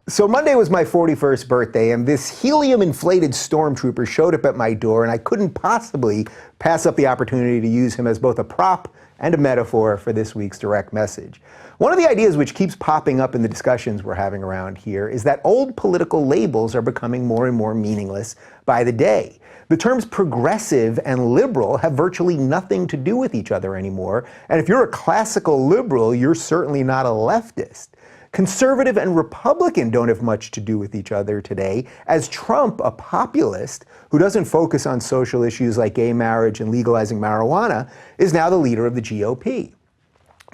So Monday was my 41st birthday, and this helium-inflated stormtrooper showed up at my door, and I couldn't possibly pass up the opportunity to use him as both a prop and a metaphor for this week's direct message. One of the ideas which keeps popping up in the discussions we're having around here is that old political labels are becoming more and more meaningless by the day. The terms progressive and liberal have virtually nothing to do with each other anymore, and if you're a classical liberal, you're certainly not a leftist. Conservative and Republican don't have much to do with each other today, as Trump, a populist who doesn't focus on social issues like gay marriage and legalizing marijuana, is now the leader of the GOP.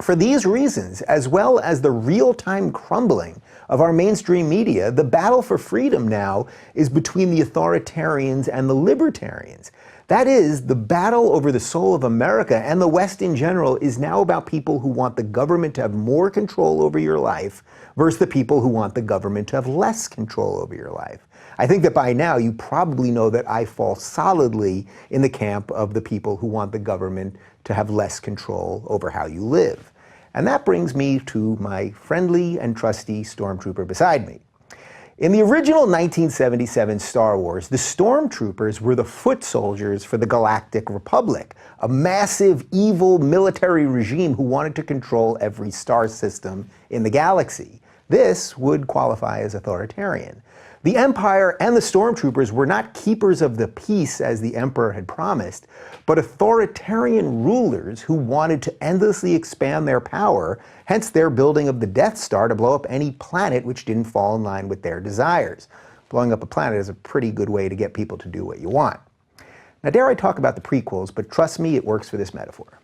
For these reasons, as well as the real-time crumbling of our mainstream media, the battle for freedom now is between the authoritarians and the libertarians. That is, the battle over the soul of America and the West in general is now about people who want the government to have more control over your life versus the people who want the government to have less control over your life. I think that by now you probably know that I fall solidly in the camp of the people who want the government to have less control over how you live. And that brings me to my friendly and trusty stormtrooper beside me. In the original 1977 Star Wars, the stormtroopers were the foot soldiers for the Galactic Republic, a massive, evil military regime who wanted to control every star system in the galaxy. This would qualify as authoritarian. The Empire and the stormtroopers were not keepers of the peace as the Emperor had promised, but authoritarian rulers who wanted to endlessly expand their power, hence their building of the Death Star to blow up any planet which didn't fall in line with their desires. Blowing up a planet is a pretty good way to get people to do what you want. Now, dare I talk about the prequels, but trust me, it works for this metaphor.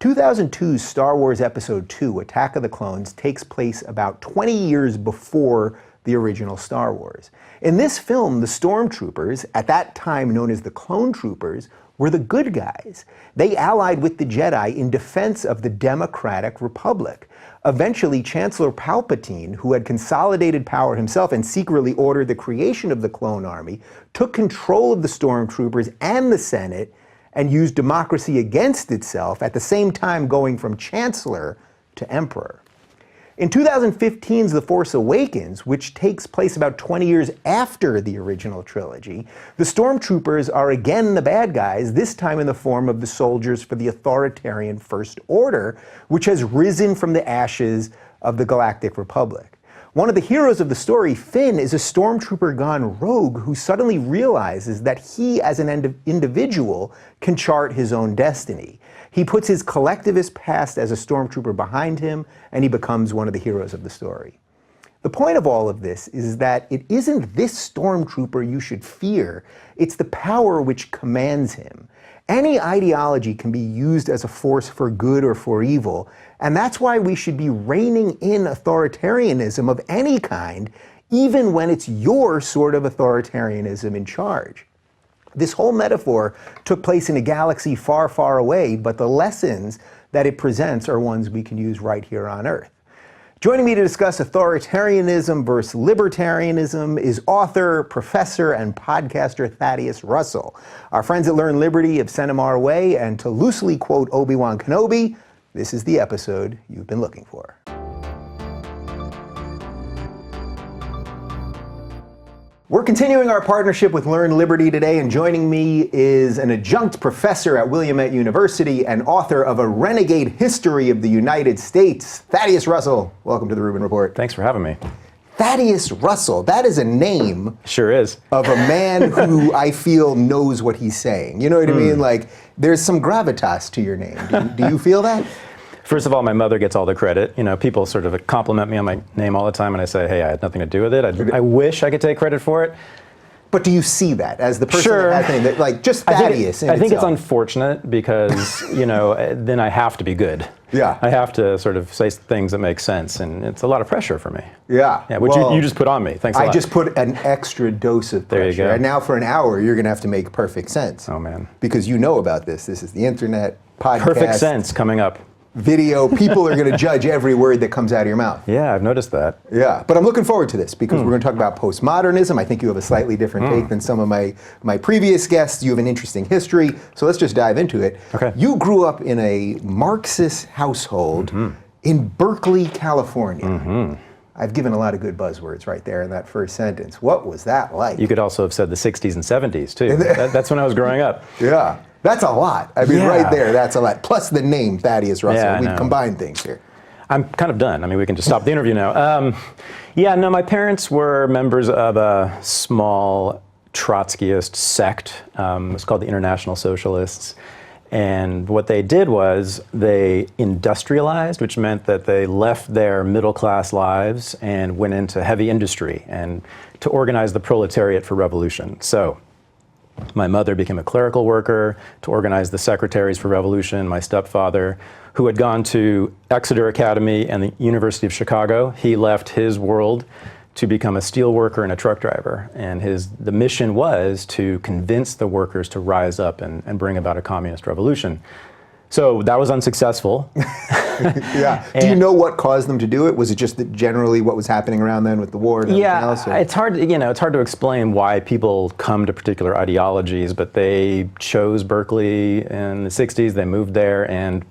2002's Star Wars Episode II, Attack of the Clones, takes place about 20 years before the original Star Wars. In this film, the stormtroopers, at that time known as the Clone Troopers, were the good guys. They allied with the Jedi in defense of the Democratic Republic. Eventually, Chancellor Palpatine, who had consolidated power himself and secretly ordered the creation of the Clone Army, took control of the stormtroopers and the Senate and used democracy against itself, at the same time going from Chancellor to Emperor. In 2015's The Force Awakens, which takes place about 20 years after the original trilogy, the stormtroopers are again the bad guys, this time in the form of the soldiers for the authoritarian First Order, which has risen from the ashes of the Galactic Republic. One of the heroes of the story, Finn, is a stormtrooper gone rogue who suddenly realizes that he, as an individual, can chart his own destiny. He puts his collectivist past as a stormtrooper behind him, and he becomes one of the heroes of the story. The point of all of this is that it isn't this stormtrooper you should fear, it's the power which commands him. Any ideology can be used as a force for good or for evil, and that's why we should be reining in authoritarianism of any kind, even when it's your sort of authoritarianism in charge. This whole metaphor took place in a galaxy far, far away, but the lessons that it presents are ones we can use right here on Earth. Joining me to discuss authoritarianism versus libertarianism is author, professor, and podcaster Thaddeus Russell. Our friends at Learn Liberty have sent him our way, and to loosely quote Obi-Wan Kenobi, this is the episode you've been looking for. We're continuing our partnership with Learn Liberty today, and joining me is an adjunct professor at Willamette University and author of A Renegade History of the United States, Thaddeus Russell. Welcome to the Rubin Report. Thanks for having me. Thaddeus Russell, that is a name. Sure is. Of a man who I feel knows what he's saying. You know what I mean? Like, there's some gravitas to your name. Do you feel that? First of all, my mother gets all the credit. You know, people sort of compliment me on my name all the time, and I say, hey, I had nothing to do with it. I wish I could take credit for it. But do you see that as the person Sure. that has that, like, just Thaddeus I think it's unfortunate because, you know, then I have to be good. Yeah. I have to sort of say things that make sense, and it's a lot of pressure for me. Yeah. Which well, you just put on me. Thanks a lot. I just put an extra dose of pressure. There you go. And now for an hour, you're going to have to make perfect sense. Oh, man. Because you know about this. This is the internet, podcast. Perfect sense coming up. Video, people are going to judge every word that comes out of your mouth. Yeah, I've noticed that. Yeah, but I'm looking forward to this because we're going to talk about postmodernism. I think you have a slightly different take than some of my previous guests. You have an interesting history, so let's just dive into it. Okay. You grew up in a Marxist household in Berkeley, California. I've given a lot of good buzzwords right there in that first sentence. What was that like? You could also have said the 60s and 70s, too. That's when I was growing up. Yeah, that's a lot. I mean, right there, that's a lot. Plus the name Thaddeus Russell. Yeah, We've combined things here. I'm kind of done. I mean, we can just stop the interview now. Yeah, no, my parents were members of a small Trotskyist sect. It's called the International Socialists. And what they did was they industrialized, which meant that they left their middle-class lives and went into heavy industry and to organize the proletariat for revolution. So my mother became a clerical worker to organize the secretaries for revolution. My stepfather, who had gone to Exeter Academy and the University of Chicago, he left his world to become a steel worker and a truck driver. And the mission was to convince the workers to rise up and bring about a communist revolution. So that was unsuccessful. Yeah. Do you know what caused them to do it? Was it just that generally what was happening around then with the war and everything else? It's hard, it's hard to explain why people come to particular ideologies, but they chose Berkeley in the 60s, they moved there and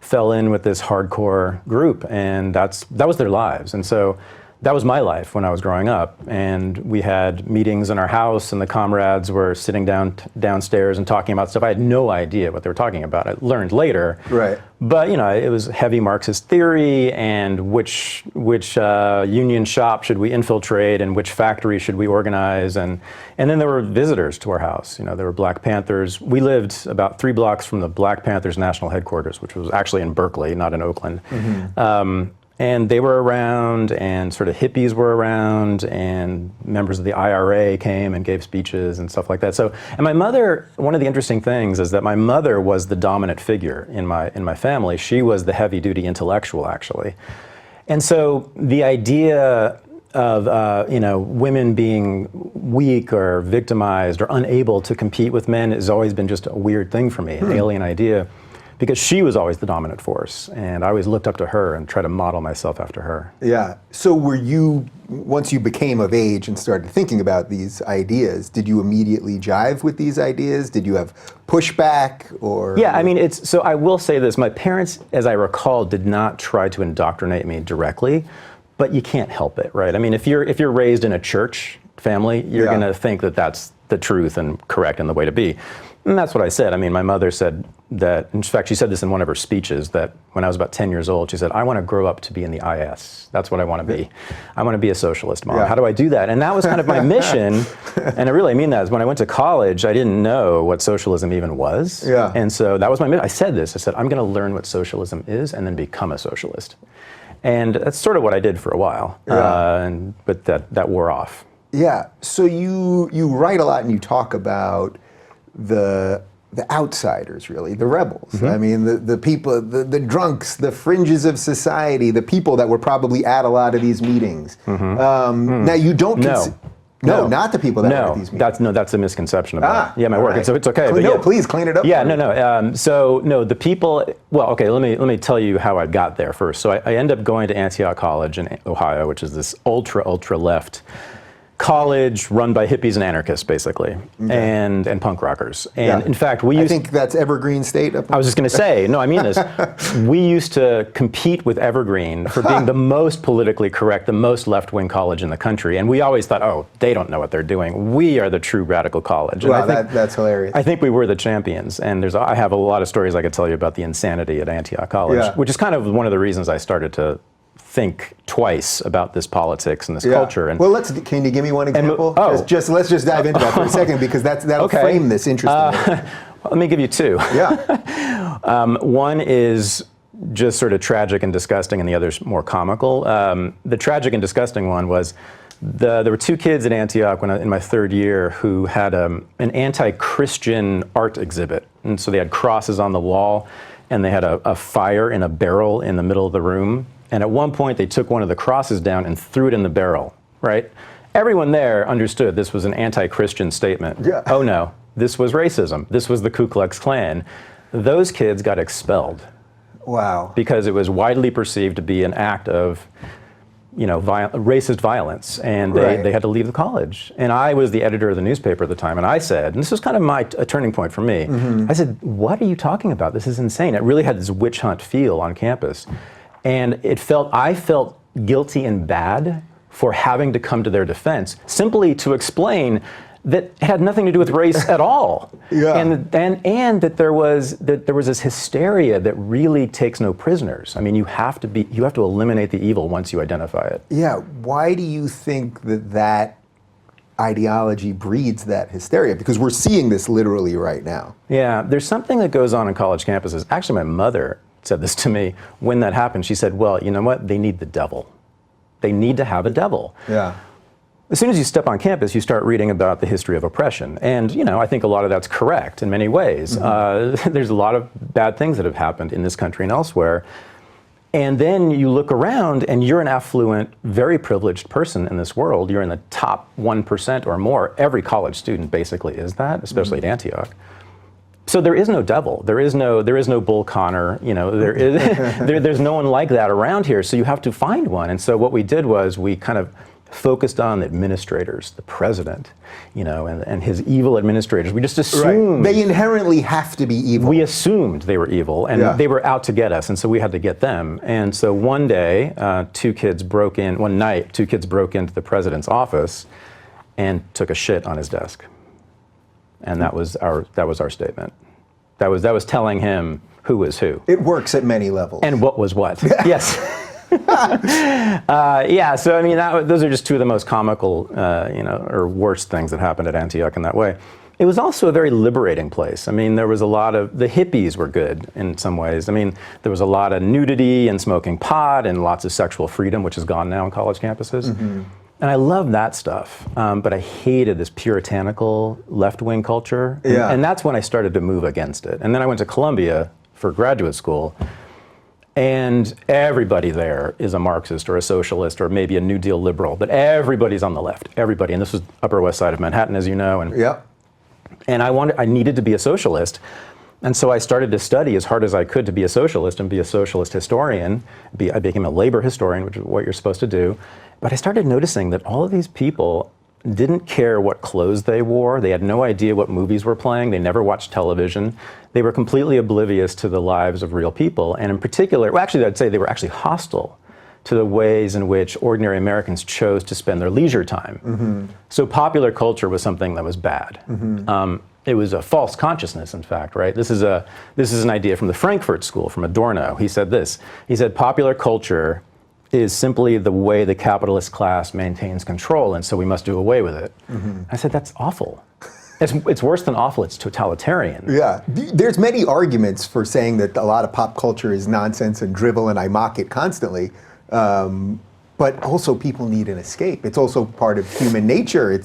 fell in with this hardcore group, and that was their lives. And so that was my life when I was growing up, and we had meetings in our house, and the comrades were sitting downstairs and talking about stuff. I had no idea what they were talking about. I learned later. Right. But it was heavy Marxist theory, and which union shop should we infiltrate, and which factory should we organize, and then there were visitors to our house. There were Black Panthers. We lived about 3 blocks from the Black Panthers national headquarters, which was actually in Berkeley, not in Oakland. Mm-hmm. And they were around, and sort of hippies were around, and members of the IRA came and gave speeches and stuff like that. So, and my mother, one of the interesting things is that my mother was the dominant figure in my family. She was the heavy-duty intellectual, actually. And so the idea of women being weak or victimized or unable to compete with men has always been just a weird thing for me, an alien idea. Because she was always the dominant force, and I always looked up to her and tried to model myself after her. Yeah. So were you, once you became of age and started thinking about these ideas, did you immediately jive with these ideas? Did you have pushback or? Yeah, I mean, so I will say this, my parents, as I recall, did not try to indoctrinate me directly, but you can't help it, right? I mean, if you're raised in a church family, you're gonna think that that's the truth and correct and the way to be. And that's what I said. I mean, my mother said that, in fact, she said this in one of her speeches, that when I was about 10 years old, she said, I want to grow up to be in the IS. That's what I want to be. I want to be a socialist, Mom. How do I do that? And that was kind of my mission. And I really mean that. Is when I went to college, I didn't know what socialism even was. Yeah. And so that was my mission. I said this. I said, I'm going to learn what socialism is and then become a socialist. And that's sort of what I did for a while. But that wore off. Yeah. So you write a lot and you talk about the outsiders, really, the rebels. Mm-hmm. I mean, the people, the drunks, the fringes of society, the people that were probably at a lot of these meetings. Mm-hmm. Now, you don't... No, not the people that were at these meetings. That's a misconception about my work. Right. So it's okay. But please clean it up. Yeah, the people, well, okay, let me tell you how I got there first. So I ended up going to Antioch College in Ohio, which is this ultra left college run by hippies and anarchists, basically, and punk rockers. And in fact, I think that's Evergreen State. I was just going to say, no, I mean this. We used to compete with Evergreen for being the most politically correct, the most left-wing college in the country. And we always thought, oh, they don't know what they're doing. We are the true radical college. And wow, that's hilarious. I think we were the champions. And I have a lot of stories I could tell you about the insanity at Antioch College, which is kind of one of the reasons I started to think twice about this politics and this culture. And well, can you give me one example? Let's just dive into that for a second, because that'll frame this interestingly. Let me give you 2. Yeah. One is just sort of tragic and disgusting, and the other's more comical. The tragic and disgusting one was there were 2 kids at Antioch in my 3rd year who had an anti-Christian art exhibit. And so they had crosses on the wall, and they had a fire in a barrel in the middle of the room. And at one point, they took one of the crosses down and threw it in the barrel, right? Everyone there understood this was an anti-Christian statement. Yeah. Oh no, this was racism. This was the Ku Klux Klan. Those kids got expelled. Wow. Because it was widely perceived to be an act of, racist violence, and they had to leave the college. And I was the editor of the newspaper at the time, and I said, and this was kind of a turning point for me, I said, what are you talking about? This is insane. It really had this witch hunt feel on campus. And I felt guilty and bad for having to come to their defense simply to explain that it had nothing to do with race at all. Yeah. And that there was this hysteria that really takes no prisoners. I mean, you have to eliminate the evil once you identify it. Yeah, why do you think that ideology breeds that hysteria? Because we're seeing this literally right now. Yeah, there's something that goes on college campuses. Actually, my mother said this to me when that happened. She said, well, you know what? They need the devil. They need to have a devil. Yeah. As soon as you step on campus, you start reading about the history of oppression. And, I think a lot of that's correct in many ways. There's a lot of bad things that have happened in this country and elsewhere. And then you look around and you're an affluent, very privileged person in this world. You're in the top 1% or more. Every college student basically is that, especially at Antioch. So there is no devil. There is no Bull Connor. There's no one like that around here. So you have to find one. And so what we did was we kind of focused on the administrators, the president, and his evil administrators. We just assumed. Right. They inherently have to be evil. We assumed they were evil, and they were out to get us, and so we had to get them. And so one day, one night, two kids broke into the president's office and took a shit on his desk. And that was our statement. That was telling him who was who. It works at many levels. And what was what. Yes. So I mean, those are just two of the most comical, or worst things that happened at Antioch in that way. It was also a very liberating place. I mean, there was a lot of, the hippies were good in some ways. I mean, there was a lot of nudity and smoking pot and lots of sexual freedom, which is gone now on college campuses. Mm-hmm. And I love that stuff, but I hated this puritanical left-wing culture. Yeah. And that's when I started to move against it. And then I went to Columbia for graduate school. And everybody there is a Marxist or a socialist or maybe a New Deal liberal, but everybody's on the left, everybody. And this was Upper West Side of Manhattan, as you know. And I needed to be a socialist. And so I started to study as hard as I could to be a socialist and be a socialist historian. I became a labor historian, which is what you're supposed to do. But I started noticing that all of these people didn't care what clothes they wore. They had no idea what movies were playing. They never watched television. They were completely oblivious to the lives of real people. And in particular, I'd say they were actually hostile to the ways in which ordinary Americans chose to spend their leisure time. Mm-hmm. So popular culture was something that was bad. Mm-hmm. It was a false consciousness, in fact, right? This is an idea from the Frankfurt School, from Adorno. He said this. He said, popular culture is simply the way the capitalist class maintains control, and so we must do away with it. Mm-hmm. I said, that's awful. It's worse than awful, it's totalitarian. Yeah, there's many arguments for saying that a lot of pop culture is nonsense and drivel, and I mock it constantly. But also people need an escape. It's also part of human nature.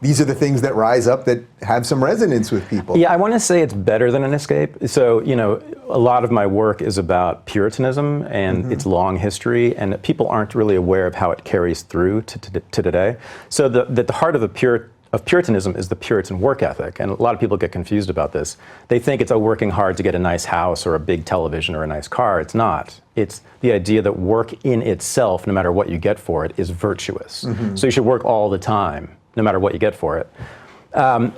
These are the things that rise up that have some resonance with people. Yeah, I want to say it's better than an escape. So, a lot of my work is about Puritanism and its long history, and people aren't really aware of how it carries through to today. So the heart of Puritanism is the Puritan work ethic, and a lot of people get confused about this. They think it's working hard to get a nice house or a big television or a nice car. It's not. It's the idea that work in itself, no matter what you get for it, is virtuous. Mm-hmm. So you should work all the time, no matter what you get for it.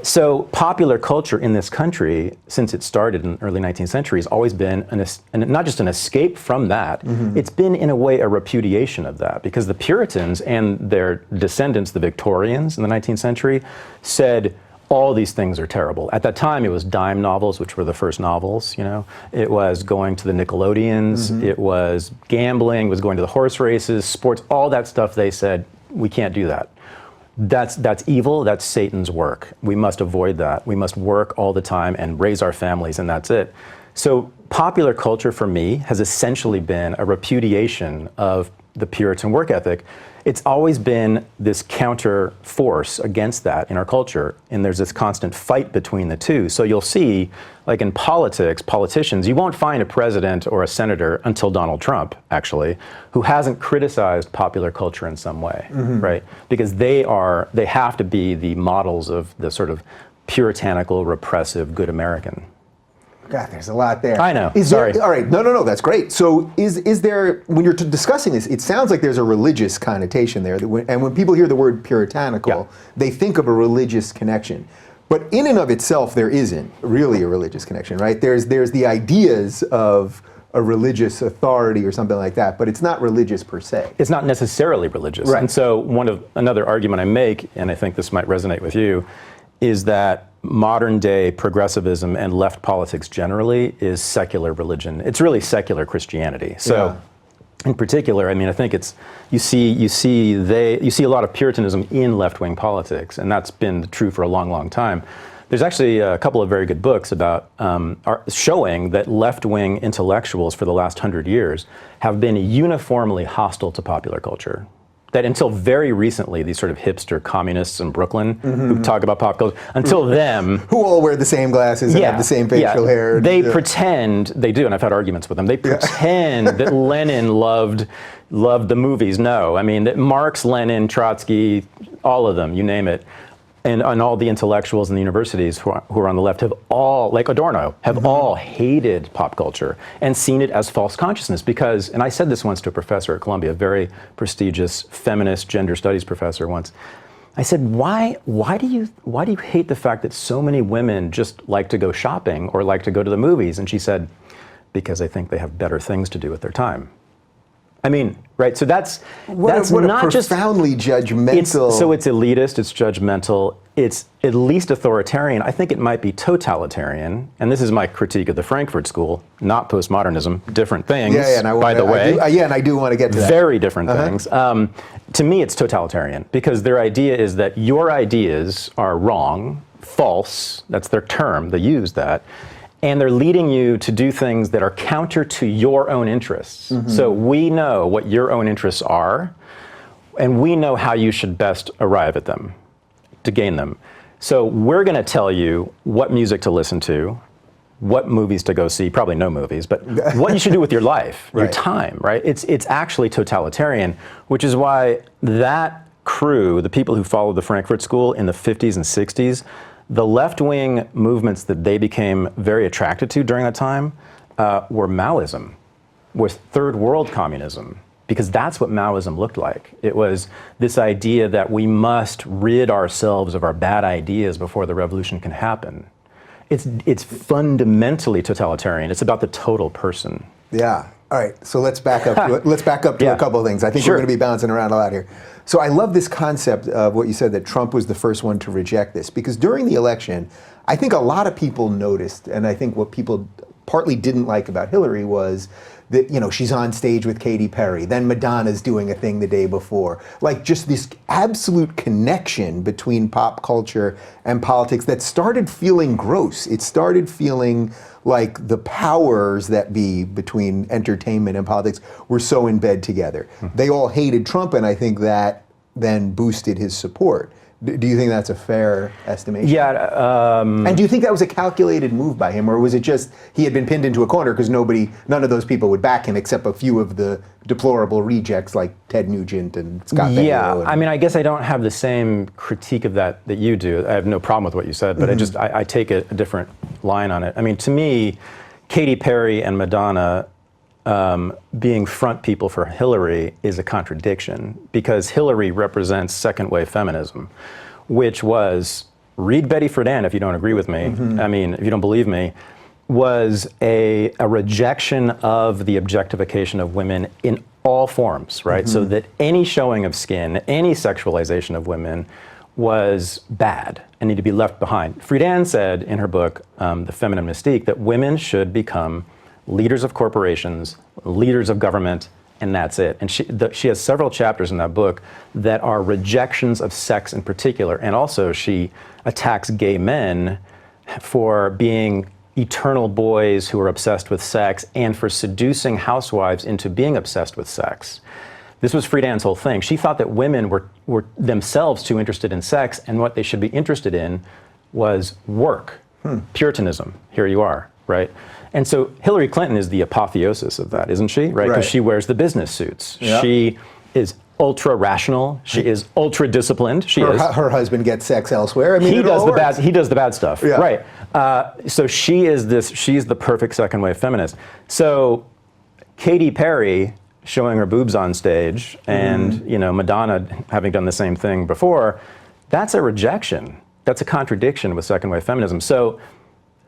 So popular culture in this country, since it started in the early 19th century, has always been not just an escape from that, it's been in a way a repudiation of that, because the Puritans and their descendants, the Victorians in the 19th century, said all these things are terrible. At that time, it was dime novels, which were the first novels, It was going to the Nickelodeons, it was gambling, it was going to the horse races, sports, all that stuff. They said, we can't do that. That's evil, that's Satan's work. We must avoid that. We must work all the time and raise our families, and that's it. So popular culture for me has essentially been a repudiation of the Puritan work ethic. It's always been this counter force against that in our culture, and there's this constant fight between the two. So you'll see, like in politicians, you won't find a president or a senator until Donald Trump, actually, who hasn't criticized popular culture in some way, right? Because they have to be the models of the sort of puritanical, repressive, good American. God, there's a lot there. I know. Sorry. All right. No, that's great. So is there, when you're discussing this, it sounds like there's a religious connotation there. And when people hear the word puritanical, they think of a religious connection. But in and of itself, there isn't really a religious connection, right? There's the ideas of a religious authority or something like that, but it's not religious per se. It's not necessarily religious. Right. And so another argument I make, and I think this might resonate with you, is that modern day progressivism and left politics generally is secular religion. It's really secular Christianity. So in particular, I mean, I think you see a lot of Puritanism in left-wing politics, and that's been true for a long, long time. There's actually a couple of very good books about showing that left-wing intellectuals for the last 100 years have been uniformly hostile to popular culture. That until very recently, these sort of hipster communists in Brooklyn who talk about pop culture, until them... Who all wear the same glasses and have the same facial hair. They pretend, they do, and I've had arguments with them, they pretend that Lenin loved the movies. No, I mean, that Marx, Lenin, Trotsky, all of them, you name it, and all the intellectuals in the universities who are on the left have all, like Adorno, have all hated pop culture and seen it as false consciousness because, and I said this once to a professor at Columbia, a very prestigious feminist gender studies professor once, I said, why do you hate the fact that so many women just like to go shopping or like to go to the movies? And she said, because I think they have better things to do with their time. I mean, right, so that's not just profoundly judgmental. So it's elitist, it's judgmental, it's at least authoritarian. I think it might be totalitarian, and this is my critique of the Frankfurt School, not postmodernism, different things, by the way. And I do want to get to that. Very different things. To me, it's totalitarian, because their idea is that your ideas are wrong, false, that's their term, they use that, and they're leading you to do things that are counter to your own interests. So we know what your own interests are, and we know how you should best arrive at them, to gain them. So we're going to tell you what music to listen to, what movies to go see, probably no movies, but what you should do with your life, your time, right? It's actually totalitarian, which is why that crew, the people who followed the Frankfurt School in the 50s and 60s, the left-wing movements that they became very attracted to during that time were Maoism, was third world communism, because that's what Maoism looked like. It was this idea that we must rid ourselves of our bad ideas before the revolution can happen. It's fundamentally totalitarian. It's about the total person. Yeah. All right. So let's back up. Let's back up to a couple of things. I think we're going to be bouncing around a lot here. So I love this concept of what you said, that Trump was the first one to reject this, because during the election, I think a lot of people noticed, and I think what people partly didn't like about Hillary was that, you know, she's on stage with Katy Perry, then Madonna's doing a thing the day before. Like, just this absolute connection between pop culture and politics that started feeling gross. It started feeling like the powers that be between entertainment and politics were so in bed together. They all hated Trump, and I think that then boosted his support. Do you think that's a fair estimation? Yeah. And do you think that was a calculated move by him, or was it just he had been pinned into a corner because none of those people would back him except a few of the deplorable rejects like Ted Nugent and Scott Baio? Yeah, I mean, I guess I don't have the same critique of that you do. I have no problem with what you said, but I take a different line on it. I mean, to me, Katy Perry and Madonna being front people for Hillary is a contradiction, because Hillary represents second wave feminism, which was, read Betty Friedan if you don't agree with me, I mean, if you don't believe me, was a rejection of the objectification of women in all forms, right? So that any showing of skin, any sexualization of women was bad and needed to be left behind. Friedan said in her book, The Feminine Mystique, that women should become leaders of corporations, leaders of government, and that's it. And she has several chapters in that book that are rejections of sex in particular. And also she attacks gay men for being eternal boys who are obsessed with sex and for seducing housewives into being obsessed with sex. This was Friedan's whole thing. She thought that women were themselves too interested in sex, and what they should be interested in was work. Puritanism, here you are, right? And so Hillary Clinton is the apotheosis of that, isn't she? Right? Because she wears the business suits. Yep. She is ultra rational. She is ultra disciplined. Her husband gets sex elsewhere. I mean, he does the bad stuff. Yeah. Right. So she's the perfect second wave feminist. So Katy Perry showing her boobs on stage, and Madonna having done the same thing before, that's a rejection. That's a contradiction with second wave feminism. So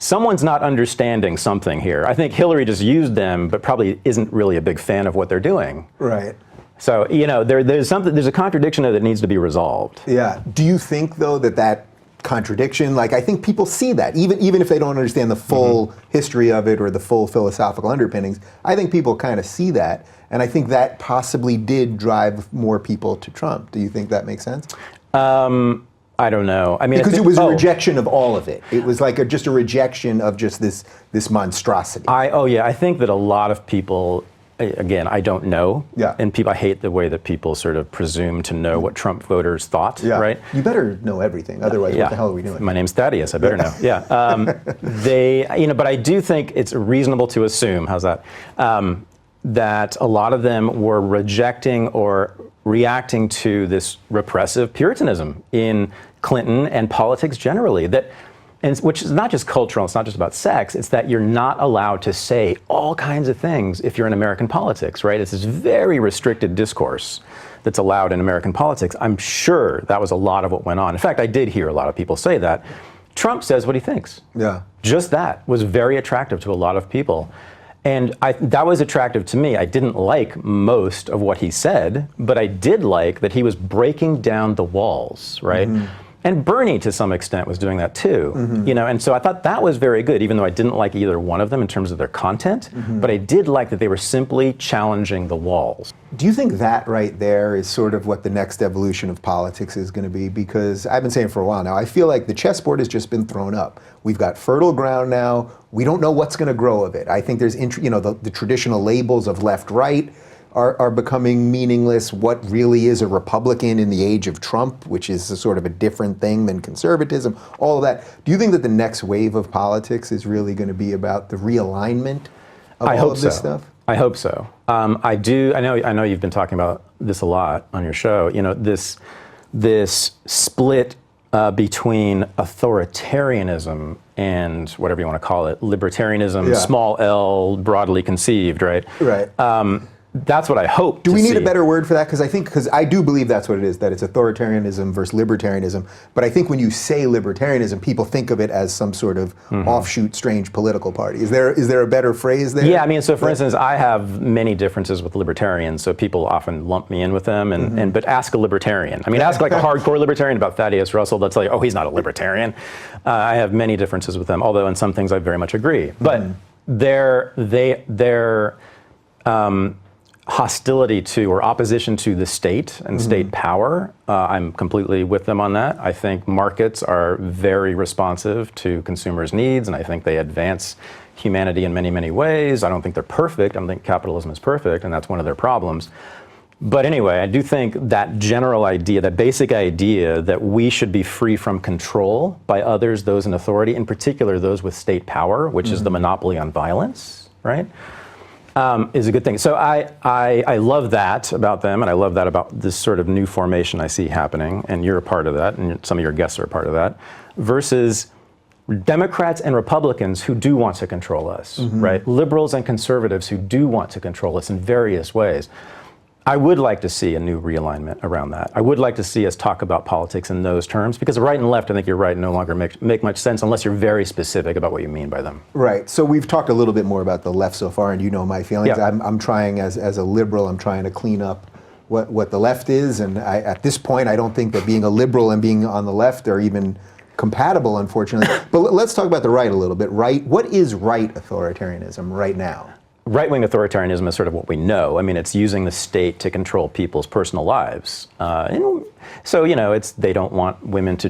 someone's not understanding something here. I think Hillary just used them, but probably isn't really a big fan of what they're doing. Right. So, there's a contradiction there that needs to be resolved. Yeah. Do you think, though, that contradiction, like, I think people see that, even if they don't understand the full history of it or the full philosophical underpinnings, I think people kind of see that. And I think that possibly did drive more people to Trump. Do you think that makes sense? I don't know. I mean, because it was a rejection of all of it. It was like just a rejection of just this monstrosity. I think that a lot of people, again, I don't know. Yeah. And I hate the way that people sort of presume to know what Trump voters thought, yeah. right? You better know everything, otherwise what the hell are we doing? My name's Thaddeus, I better know. Yeah. But I do think it's reasonable to assume, how's that, that a lot of them were rejecting or reacting to this repressive Puritanism in Clinton and politics generally, which is not just cultural, it's not just about sex, it's that you're not allowed to say all kinds of things if you're in American politics, right? It's this very restricted discourse that's allowed in American politics. I'm sure that was a lot of what went on. In fact, I did hear a lot of people say that. Trump says what he thinks. Yeah. Just that was very attractive to a lot of people. And that was attractive to me. I didn't like most of what he said, but I did like that he was breaking down the walls, right? Mm-hmm. And Bernie, to some extent, was doing that too. Mm-hmm. And so I thought that was very good, even though I didn't like either one of them in terms of their content, mm-hmm. but I did like that they were simply challenging the walls. Do you think that right there is sort of what the next evolution of politics is going to be? Because I've been saying for a while now, I feel like the chessboard has just been thrown up. We've got fertile ground now. We don't know what's going to grow of it. I think there's, the traditional labels of left-right are becoming meaningless. What really is a Republican in the age of Trump, which is a sort of a different thing than conservatism, all of that. Do you think that the next wave of politics is really going to be about the realignment of all of this stuff? I hope so. I do. I know you've been talking about this a lot on your show. This split between authoritarianism and whatever you want to call it, libertarianism, small L, broadly conceived, right? Right. That's what I hope. Do we need a better word for that? Because I do believe that's what it is, that it's authoritarianism versus libertarianism. But I think when you say libertarianism, people think of it as some sort of offshoot, strange political party. Is there a better phrase there? Yeah, I mean, so for instance, I have many differences with libertarians, so people often lump me in with them. But ask a libertarian. I mean, ask like a hardcore libertarian about Thaddeus Russell. They'll tell you, oh, he's not a libertarian. I have many differences with them, although in some things I very much agree. But their hostility to or opposition to the state and state power, I'm completely with them on that. I think markets are very responsive to consumers' needs, and I think they advance humanity in many, many ways. I don't think they're perfect. I don't think capitalism is perfect, and that's one of their problems. But anyway, I do think that general idea, that basic idea that we should be free from control by others, those in authority, in particular those with state power, which is the monopoly on violence, right? Is a good thing. So I love that about them, and I love that about this sort of new formation I see happening, and you're a part of that, and some of your guests are a part of that, versus Democrats and Republicans who do want to control us, right? Liberals and conservatives who do want to control us in various ways. I would like to see a new realignment around that. I would like to see us talk about politics in those terms, because right and left, I think you're right, no longer make much sense unless you're very specific about what you mean by them. Right. So we've talked a little bit more about the left so far, and you know my feelings. Yeah. I'm trying, as a liberal, I'm trying to clean up what the left is, and at this point, I don't think that being a liberal and being on the left are even compatible, unfortunately. But let's talk about the right a little bit. Right. What is right authoritarianism right now? Right-wing authoritarianism is sort of what we know. I mean, it's using the state to control people's personal lives. And so, they don't want women to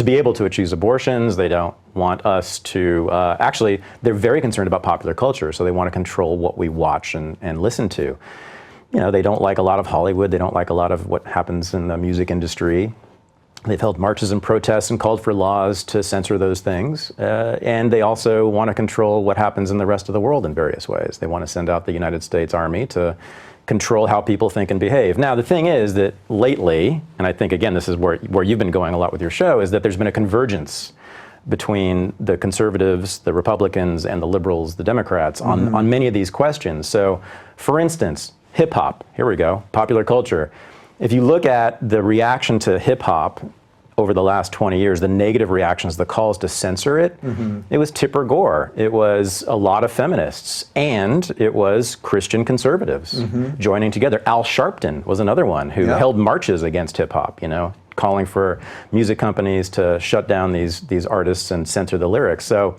be able to choose abortions. They don't want us to, actually, they're very concerned about popular culture, so they want to control what we watch and listen to. They don't like a lot of Hollywood. They don't like a lot of what happens in the music industry. They've held marches and protests and called for laws to censor those things. And they also want to control what happens in the rest of the world in various ways. They want to send out the United States Army to control how people think and behave. Now, the thing is that lately, and I think, again, this is where you've been going a lot with your show, is that there's been a convergence between the conservatives, the Republicans, and the liberals, the Democrats, on many of these questions. So, for instance, hip-hop, here we go, popular culture. If you look at the reaction to hip-hop over the last 20 years, the negative reactions, the calls to censor it, it was Tipper Gore, it was a lot of feminists, and it was Christian conservatives joining together. Al Sharpton was another one who held marches against hip hop, you know, calling for music companies to shut down these artists and censor the lyrics. So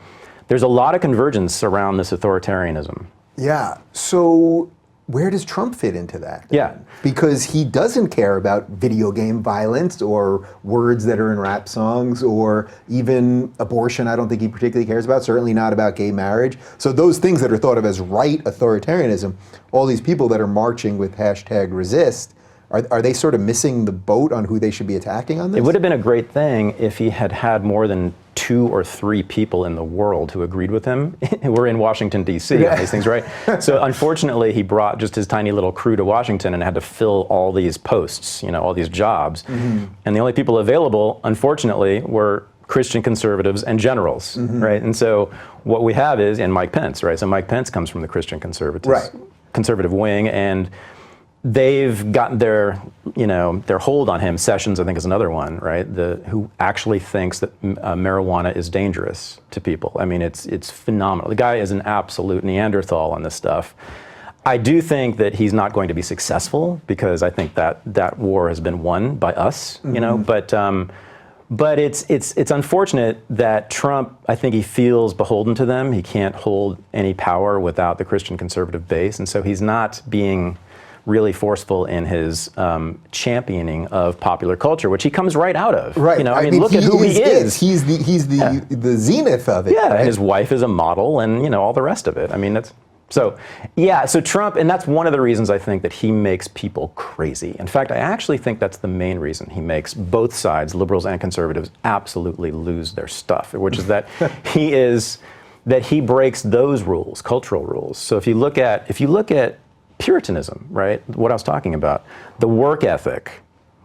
there's a lot of convergence around this authoritarianism. Yeah. So where does Trump fit into that? Yeah. Because he doesn't care about video game violence or words that are in rap songs or even abortion. I don't think he particularly cares about, certainly not about gay marriage. So those things that are thought of as right authoritarianism, all these people that are marching with #resist, are they sort of missing the boat on who they should be attacking on this? It would have been a great thing if he had had more than 2 or 3 people in the world who agreed with him. We're in Washington, D.C. on these things, right? So unfortunately, he brought just his tiny little crew to Washington and had to fill all these posts, you know, all these jobs. And the only people available, unfortunately, were Christian conservatives and generals, right? And so what we have is, and Mike Pence, right? So Mike Pence comes from the Christian conservative wing, and they've gotten their, you know, their hold on him. Sessions, I think, is another one, right? Who actually thinks that marijuana is dangerous to people. I mean, it's phenomenal. The guy is an absolute Neanderthal on this stuff. I do think that he's not going to be successful because I think that war has been won by us, you know. But it's unfortunate that Trump, I think he feels beholden to them. He can't hold any power without the Christian conservative base, and so he's not being really forceful in his championing of popular culture, which he comes right out of. Right. You know, I mean, look at who he is. He's the zenith of it. Yeah, right? And his wife is a model, and you know, all the rest of it. I mean, so Trump, and that's one of the reasons I think that he makes people crazy. In fact, I actually think that's the main reason he makes both sides, liberals and conservatives, absolutely lose their stuff, which is that he breaks those rules, cultural rules. So if you look at Puritanism, right? What I was talking about, the work ethic.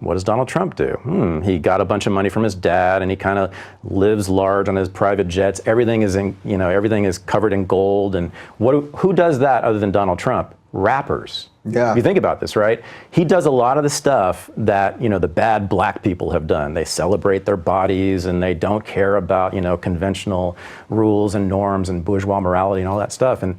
What does Donald Trump do? He got a bunch of money from his dad, and he kind of lives large on his private jets. Everything is covered in gold. And who does that other than Donald Trump? Rappers. Yeah. If you think about this, right? He does a lot of the stuff that, you know, the bad black people have done. They celebrate their bodies, and they don't care about, you know, conventional rules and norms and bourgeois morality and all that stuff. And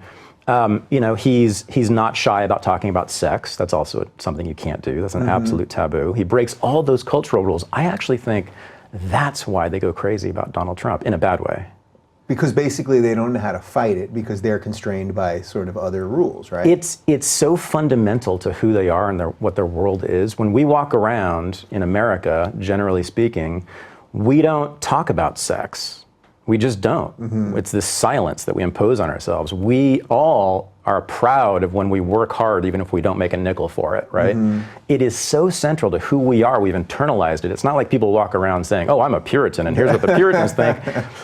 you know, he's not shy about talking about sex. That's also something you can't do. That's an absolute taboo. He breaks all those cultural rules. I actually think that's why they go crazy about Donald Trump, in a bad way. Because basically they don't know how to fight it because they're constrained by sort of other rules, right? It's so fundamental to who they are and what their world is. When we walk around in America, generally speaking, we don't talk about sex. We just don't. It's this silence that we impose on ourselves. We all are proud of when we work hard, even if we don't make a nickel for it, right? It is so central to who we are. We've internalized it. It's not like people walk around saying, oh, I'm a Puritan, and here's what the Puritans think.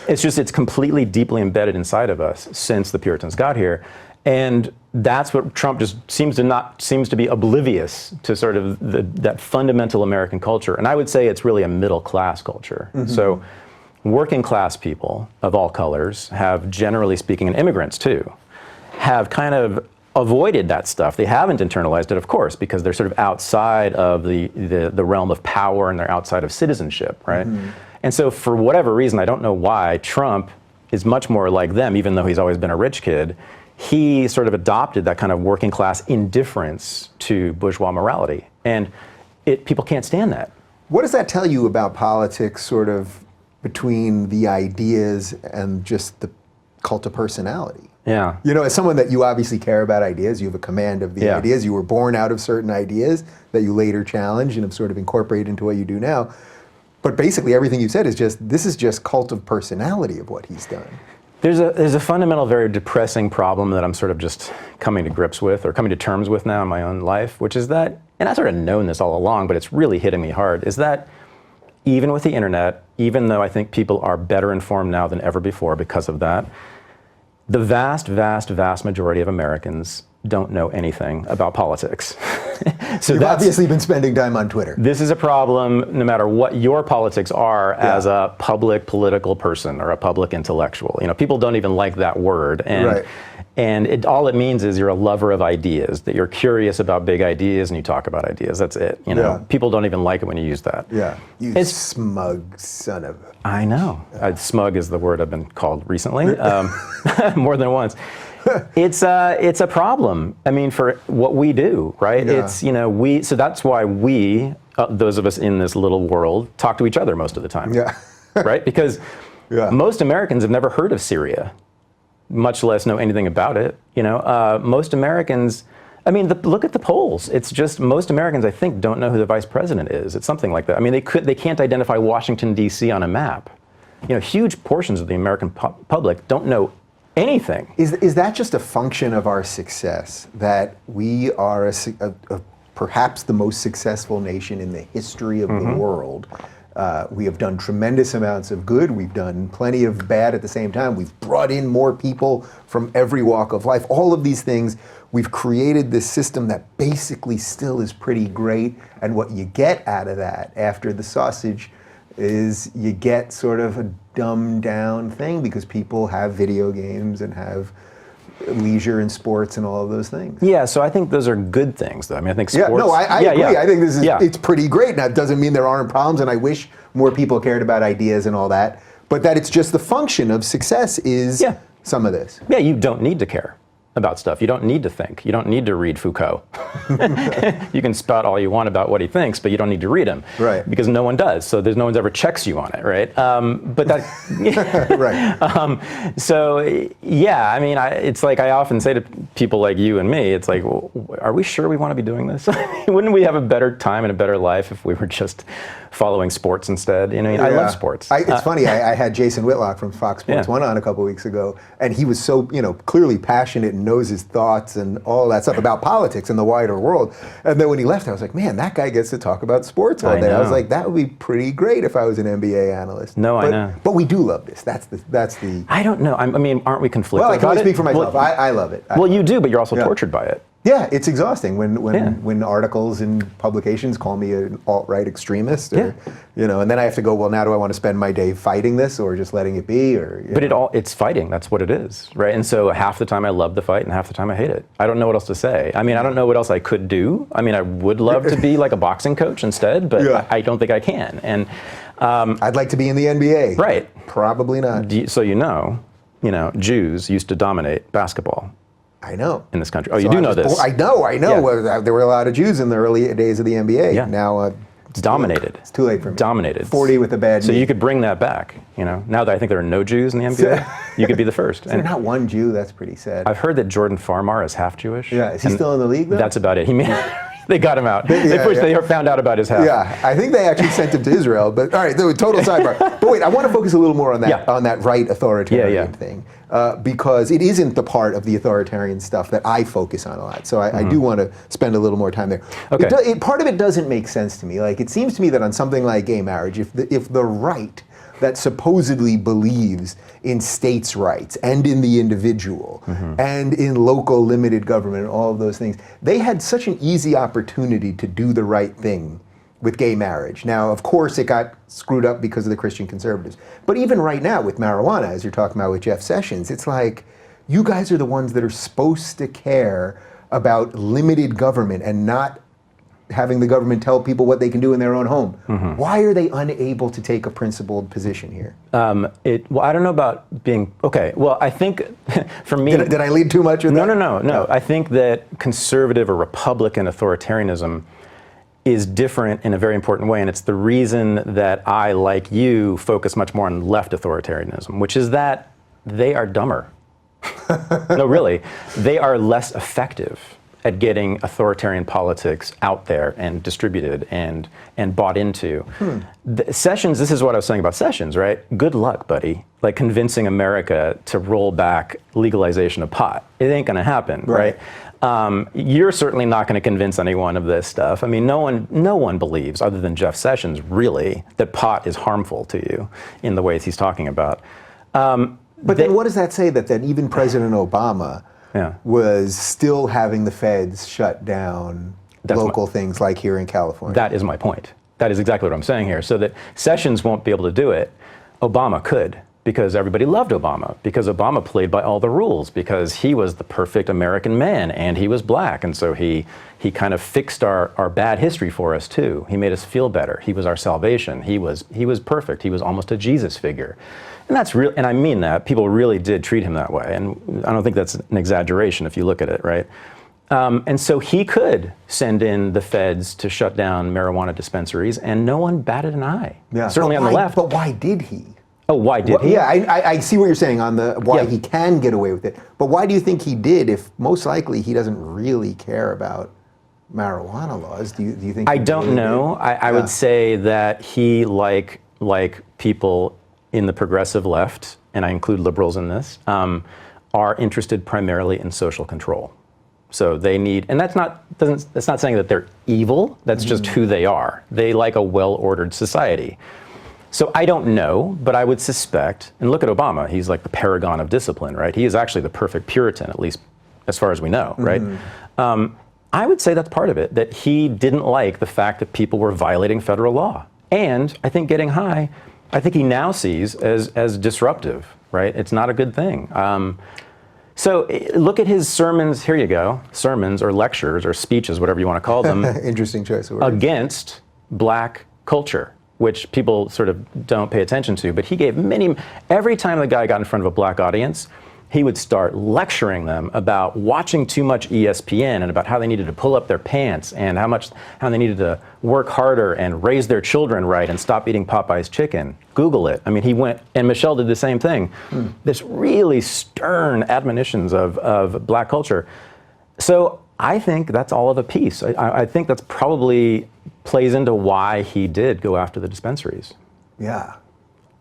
It's completely deeply embedded inside of us since the Puritans got here. And that's what Trump just seems to be oblivious to, sort of that fundamental American culture. And I would say it's really a middle class culture. So working class people of all colors have, generally speaking, and immigrants too, have kind of avoided that stuff. They haven't internalized it, of course, because they're sort of outside of the realm of power, and they're outside of citizenship, right? And so for whatever reason, I don't know why, Trump is much more like them, even though he's always been a rich kid. He sort of adopted that kind of working class indifference to bourgeois morality. And people can't stand that. What does that tell you about politics, sort of between the ideas and just the cult of personality? Yeah. You know, as someone that you obviously care about ideas, you have a command of the ideas. You were born out of certain ideas that you later challenged and have sort of incorporated into what you do now. But basically everything you've said is this is just cult of personality of what he's done. There's a fundamental, very depressing problem that I'm sort of just coming to grips with, or coming to terms with now in my own life, which is that, and I sort of known this all along, but it's really hitting me hard, is that even with the internet, even though I think people are better informed now than ever before because of that, the vast, vast, vast majority of Americans don't know anything about politics. So you've obviously been spending time on Twitter. This is a problem no matter what your politics are as a public political person or a public intellectual. You know, people don't even like that word. And And all it means is you're a lover of ideas, that you're curious about big ideas and you talk about ideas. That's it. You know, people don't even like it when you use that. Yeah, it's smug son of a... I know. Smug is the word I've been called recently, more than once. It's a problem. I mean, for what we do, right? Yeah. It's, you know, so that's why we, those of us in this little world, talk to each other most of the time. Yeah. Right? Because most Americans have never heard of Syria, much less know anything about it. You know, most Americans, I mean, look at the polls. It's just most Americans, I think, don't know who the vice president is. It's something like that. I mean, they can't identify Washington, D.C. on a map. You know, huge portions of the American public don't know anything. Is that just a function of our success, that we are perhaps the most successful nation in the history of the world? We have done tremendous amounts of good. We've done plenty of bad at the same time. We've brought in more people from every walk of life. All of these things, we've created this system that basically still is pretty great. And what you get out of that after the sausage is you get sort of a dumbed down thing because people have video games and have leisure and sports and all of those things. Yeah, so I think those are good things, though. I mean, I think sports... Yeah, no, I agree. I think this is, it's pretty great. Now, it doesn't mean there aren't problems, and I wish more people cared about ideas and all that, but that it's just the function of success is some of this. Yeah, you don't need to care about stuff. You don't need to think. You don't need to read Foucault. You can spout all you want about what he thinks, but you don't need to read him. Right. Because no one does. So no one ever checks you on it, right? But that... right. So, yeah, I mean, it's like I often say to people like you and me, it's like, well, are we sure we want to be doing this? Wouldn't we have a better time and a better life if we were just following sports instead? You know, I love sports. It's funny, I had Jason Whitlock from Fox Sports 1 on a couple weeks ago, and he was so, clearly passionate and knows his thoughts and all that stuff about politics and the wider world. And then when he left, I was like, man, that guy gets to talk about sports all day. I was like, that would be pretty great if I was an NBA analyst. No, I know. But we do love this. That's the. I don't know. I mean, aren't we conflicted? Well, I can only speak for myself. Well, I love it. Well, you do, but you're also tortured by it. Yeah, it's exhausting when articles and publications call me an alt-right extremist, or, and then I have to go, well, now do I want to spend my day fighting this or just letting it be? But it's fighting. That's what it is, right? And so half the time I love the fight and half the time I hate it. I don't know what else to say. I mean, I don't know what else I could do. I mean, I would love to be like a boxing coach instead, but I don't think I can. And I'd like to be in the NBA. Right. Probably not. So Jews used to dominate basketball. I know. In this country. Oh, you do know this. I know. Yeah. There were a lot of Jews in the early days of the NBA. Yeah. Now, it's dominated. It's too late for me. Dominated. 40 with a bad knee. So you could bring that back, Now that I think there are no Jews in the NBA, you could be the first. There's not one Jew. That's pretty sad. I've heard that Jordan Farmar is half Jewish. Yeah. Is he still in the league, though? That's about it. They got him out. They found out about his half. Yeah, I think they actually sent him to Israel. But all right, total sidebar. But wait, I want to focus a little more on that right authoritarian thing, because it isn't the part of the authoritarian stuff that I focus on a lot. So I do want to spend a little more time there. Okay. Part of it doesn't make sense to me. Like, it seems to me that on something like gay marriage, if the right that supposedly believes in states' rights and in the individual and in local limited government and all of those things, they had such an easy opportunity to do the right thing with gay marriage. Now, of course, it got screwed up because of the Christian conservatives. But even right now with marijuana, as you're talking about with Jeff Sessions, it's like, you guys are the ones that are supposed to care about limited government and not having the government tell people what they can do in their own home. Why are they unable to take a principled position here? Well, I don't know about being, okay, well, I think for me... Did I lead too much with that? No. I think that conservative or Republican authoritarianism is different in a very important way, and it's the reason that I, like you, focus much more on left authoritarianism, which is that they are dumber. No, really. They are less effective at getting authoritarian politics out there and distributed and bought into. Sessions, this is what I was saying about Sessions, right? Good luck, buddy. Like convincing America to roll back legalization of pot. It ain't gonna happen, right? You're certainly not gonna convince anyone of this stuff. I mean, no one believes, other than Jeff Sessions, really, that pot is harmful to you in the ways he's talking about. But then what does that say that even President Obama was still having the feds shut down local things like here in California? That is my point. That is exactly what I'm saying here. So that Sessions won't be able to do it, Obama could. because everybody loved Obama, because Obama played by all the rules, because he was the perfect American man and he was black. And so he kind of fixed our bad history for us too. He made us feel better. He was our salvation. He was perfect. He was almost a Jesus figure. And that's real, and I mean that. People really did treat him that way. And I don't think that's an exaggeration if you look at it, right? And so he could send in the feds to shut down marijuana dispensaries, and no one batted an eye. Yeah. Certainly on the left. But why did he? Oh, why did he? Yeah, I see what you're saying on the why he can get away with it. But why do you think he did if most likely he doesn't really care about marijuana laws? Do you think? I don't know. I would say that he, like people in the progressive left, and I include liberals in this, are interested primarily in social control. So they need, and that's not saying that they're evil. That's just who they are. They like a well-ordered society. So I don't know, but I would suspect, and look at Obama, he's like the paragon of discipline, right? He is actually the perfect Puritan, at least as far as we know, right? I would say that's part of it, that he didn't like the fact that people were violating federal law. And I think getting high, I think he now sees as disruptive, right? It's not a good thing. So look at his sermons, here you go, sermons or lectures or speeches, whatever you want to call them. Interesting choice of words. Against black culture, which people sort of don't pay attention to. But he gave every time the guy got in front of a black audience, he would start lecturing them about watching too much ESPN and about how they needed to pull up their pants and how they needed to work harder and raise their children right and stop eating Popeye's chicken. Google it. I mean, he went, and Michelle did the same thing. This really stern admonitions of black culture. So I think that's all of a piece. I think that's probably plays into why he did go after the dispensaries. Yeah.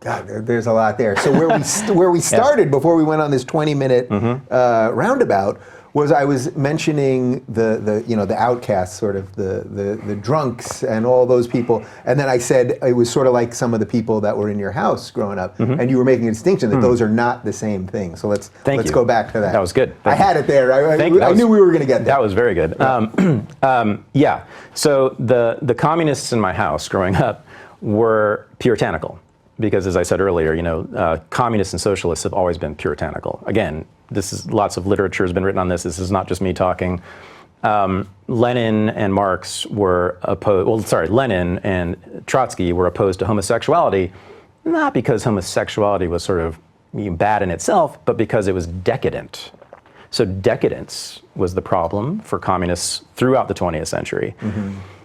God, there's a lot there. So where we started before we went on this 20-minute roundabout was I was mentioning the outcasts, sort of the drunks and all those people, and then I said it was sort of like some of the people that were in your house growing up, and you were making a distinction that those are not the same thing. So let's go back to that. That was good. I had it there. I knew we were going to get there. That was very good. Yeah. So the communists in my house growing up were puritanical. Because, as I said earlier, communists and socialists have always been puritanical. Again, lots of literature has been written on this. This is not just me talking. Lenin and Marx were opposed. Lenin and Trotsky were opposed to homosexuality, not because homosexuality was sort of bad in itself, but because it was decadent. So decadence was the problem for communists throughout the 20th century.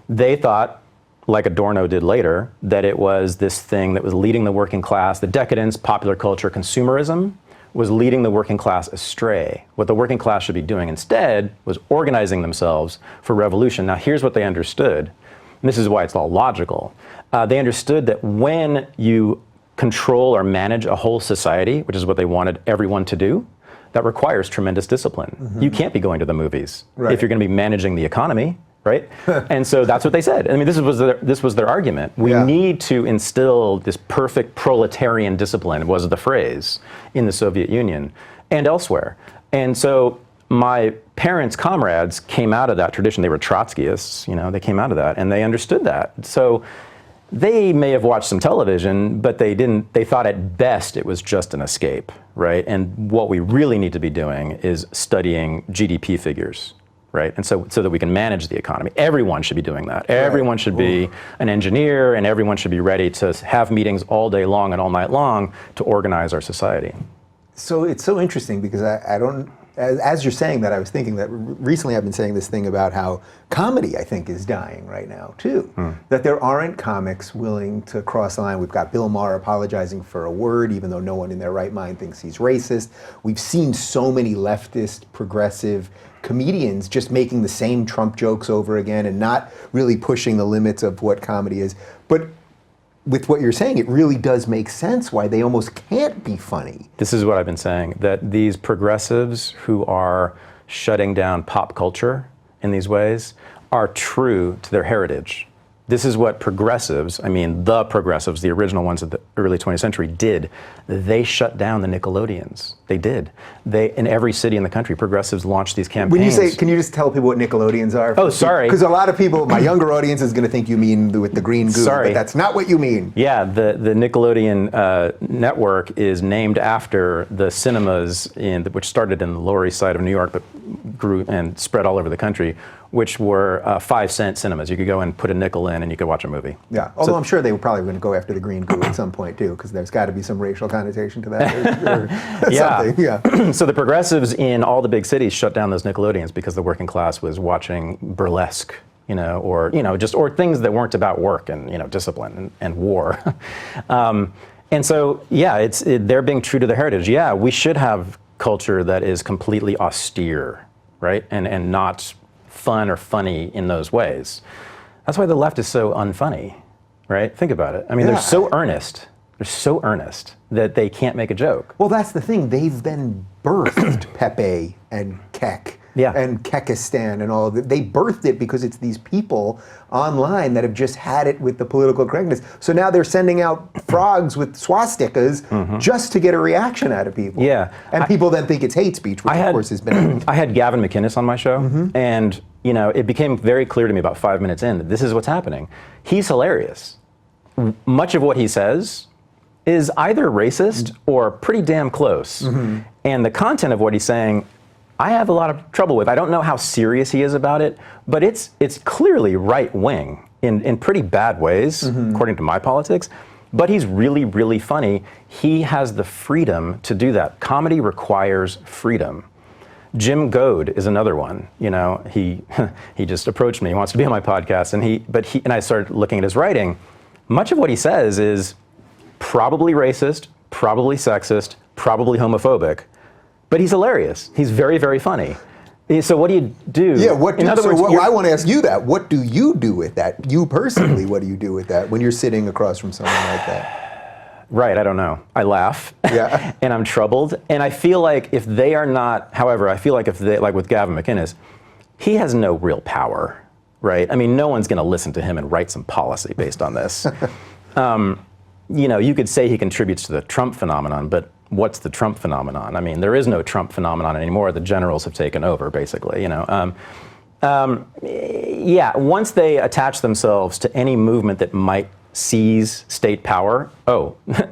They thought, like Adorno did later, that it was this thing that was leading the working class, the decadence, popular culture, consumerism, was leading the working class astray. What the working class should be doing instead was organizing themselves for revolution. Now here's what they understood, and this is why it's all logical. They understood that when you control or manage a whole society, which is what they wanted everyone to do, that requires tremendous discipline. You can't be going to the movies if you're going to be managing the economy. Right? And so that's what they said. I mean, this was their argument. We need to instill this perfect proletarian discipline, was the phrase, in the Soviet Union and elsewhere. And so my parents' comrades came out of that tradition. They were Trotskyists, they came out of that, and they understood that. So they may have watched some television, but they thought at best it was just an escape, right? And what we really need to be doing is studying GDP figures. Right, and so that we can manage the economy. Everyone should be doing that. Everyone should be an engineer, and everyone should be ready to have meetings all day long and all night long to organize our society. So it's so interesting because I don't, as you're saying that, I was thinking that recently I've been saying this thing about how comedy, I think, is dying right now, too. That there aren't comics willing to cross the line. We've got Bill Maher apologizing for a word, even though no one in their right mind thinks he's racist. We've seen so many leftist, progressive comedians just making the same Trump jokes over again and not really pushing the limits of what comedy is. But with what you're saying, it really does make sense why they almost can't be funny. This is what I've been saying, that these progressives who are shutting down pop culture in these ways are true to their heritage. This is what progressives, I mean the progressives, the original ones of the early 20th century did. They shut down the Nickelodeons. They did. In every city in the country, progressives launched these campaigns. When you say, can you just tell people what Nickelodeons are? Oh, sorry. Because a lot of people, my younger audience is going to think you mean with the green goo, Sorry. but that's not what you mean. Yeah, the Nickelodeon network is named after the cinemas which started in the Lower East Side of New York, but grew and spread all over the country, which were 5-cent cinemas. You could go and put a nickel in and you could watch a movie. Yeah, although I'm sure they were probably going to go after the green goo at some point too, because there's got to be some racial connotation to that or something. Yeah. So the progressives in all the big cities shut down those Nickelodeons because the working class was watching burlesque, or things that weren't about work and discipline and war. And so they're being true to their heritage. Yeah, we should have culture that is completely austere, right, and not fun or funny in those ways. That's why the left is so unfunny, right? Think about it. I mean, they're so earnest. They're so earnest that they can't make a joke. Well, that's the thing. They've been birthed, Pepe and Kek. Yeah. And Kekistan and all of it. They birthed it because it's these people online that have just had it with the political correctness. So now they're sending out frogs with swastikas just to get a reaction out of people. Yeah. And people then think it's hate speech, which of course has been. I had Gavin McInnes on my show, and it became very clear to me about 5 minutes in that this is what's happening. He's hilarious. Much of what he says is either racist or pretty damn close. And the content of what he's saying, I have a lot of trouble with. I don't know how serious he is about it, but it's clearly right-wing in pretty bad ways, according to my politics. But he's really, really funny. He has the freedom to do that. Comedy requires freedom. Jim Goad is another one. He just approached me. He wants to be on my podcast, and I started looking at his writing. Much of what he says is probably racist, probably sexist, probably homophobic. But he's hilarious. He's very, very funny. So what do you do? Yeah, I want to ask you that. What do you do with that? You personally, what do you do with that when you're sitting across from someone like that? Right, I don't know. I laugh. Yeah. And I'm troubled. And I feel like if they are not, however, I feel like if they, like with Gavin McInnes, he has no real power, right? I mean, no one's going to listen to him and write some policy based on this. You could say he contributes to the Trump phenomenon, but what's the Trump phenomenon? I mean, there is no Trump phenomenon anymore. The generals have taken over, basically. Once they attach themselves to any movement that might seize state power,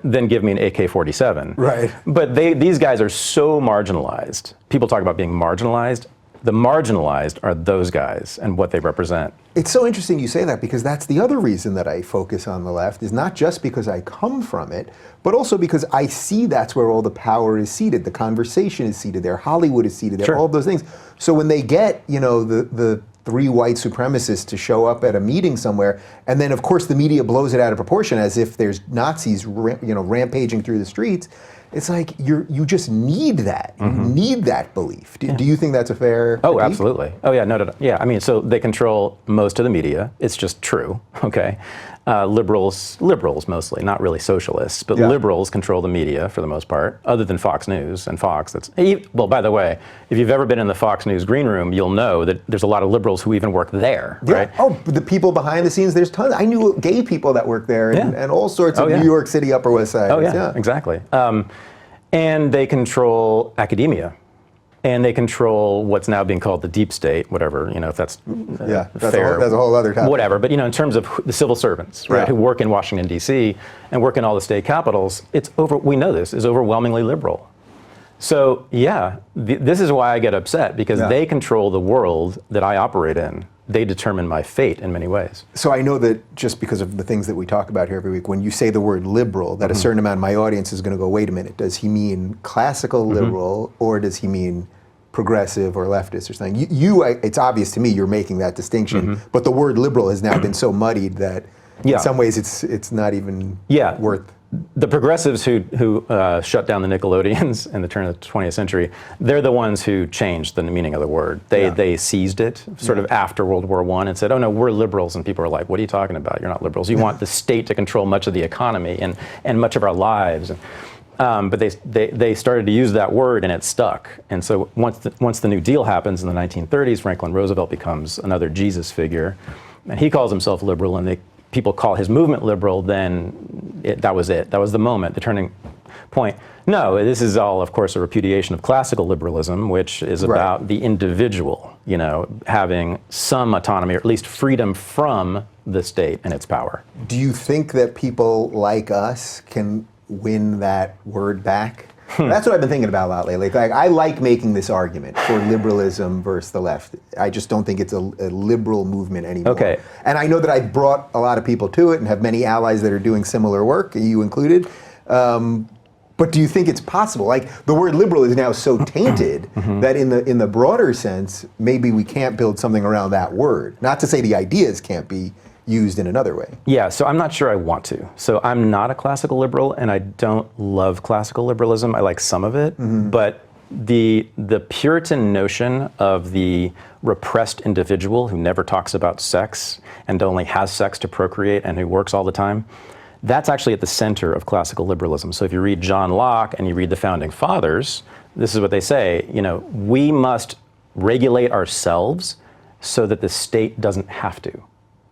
then give me an AK-47. Right. But these guys are so marginalized. People talk about being marginalized. The marginalized are those guys and what they represent. It's so interesting you say that, because that's the other reason that I focus on the left, is not just because I come from it, but also because I see that's where all the power is seated. The conversation is seated there. Hollywood is seated there. Sure. All of those things. So when they get, the three white supremacists to show up at a meeting somewhere, and then of course the media blows it out of proportion as if there's Nazis, rampaging through the streets. It's like you just need that. You need that belief. Do you think that's a fair critique? Absolutely. Oh, yeah, no. Yeah, I mean, so they control most of the media. It's just true, okay? Liberals mostly, not really socialists, but liberals control the media for the most part, other than Fox News and Fox. Well, by the way, if you've ever been in the Fox News green room, you'll know that there's a lot of liberals who even work there, right? Oh, the people behind the scenes, there's tons. I knew gay people that work there and all sorts of New York City, Upper West Side. Oh, yeah. Exactly. And they control academia. And they control what's now being called the deep state, whatever, if that's fair. That's a whole other topic. Whatever, but in terms of the civil servants, right, who work in Washington, D.C. and work in all the state capitals, we know this, is overwhelmingly liberal. So, this is why I get upset, because they control the world that I operate in. They determine my fate in many ways. So I know that just because of the things that we talk about here every week, when you say the word liberal, that a certain amount of my audience is going to go, wait a minute, does he mean classical liberal or does he mean progressive or leftist or something? It's obvious to me you're making that distinction, but the word liberal has now been so muddied that in some ways it's not even worth. The progressives who shut down the Nickelodeons in the turn of the 20th century, they're the ones who changed the meaning of the word. They seized it sort of after World War I and said, oh no, we're liberals. And people are like, what are you talking about? You're not liberals. You want the state to control much of the economy and much of our lives. But they started to use that word and it stuck. And so once the New Deal happens in the 1930s, Franklin Roosevelt becomes another Jesus figure. and he calls himself liberal, and people call his movement liberal, then that was it. That was the moment, the turning point. No, this is all, of course, a repudiation of classical liberalism, which is about the individual, having some autonomy, or at least freedom from the state and its power. Do you think that people like us can win that word back? That's what I've been thinking about a lot lately. Like, I like making this argument for liberalism versus the left. I just don't think it's a liberal movement anymore. Okay. And I know that I've brought a lot of people to it and have many allies that are doing similar work, you included. But do you think it's possible? Like, the word liberal is now so tainted that in the broader sense, maybe we can't build something around that word. Not to say the ideas can't be used in another way. Yeah, so I'm not sure I want to. So I'm not a classical liberal, and I don't love classical liberalism. I like some of it, but the Puritan notion of the repressed individual who never talks about sex and only has sex to procreate and who works all the time, that's actually at the center of classical liberalism. So if you read John Locke and you read the Founding Fathers, this is what they say, we must regulate ourselves so that the state doesn't have to.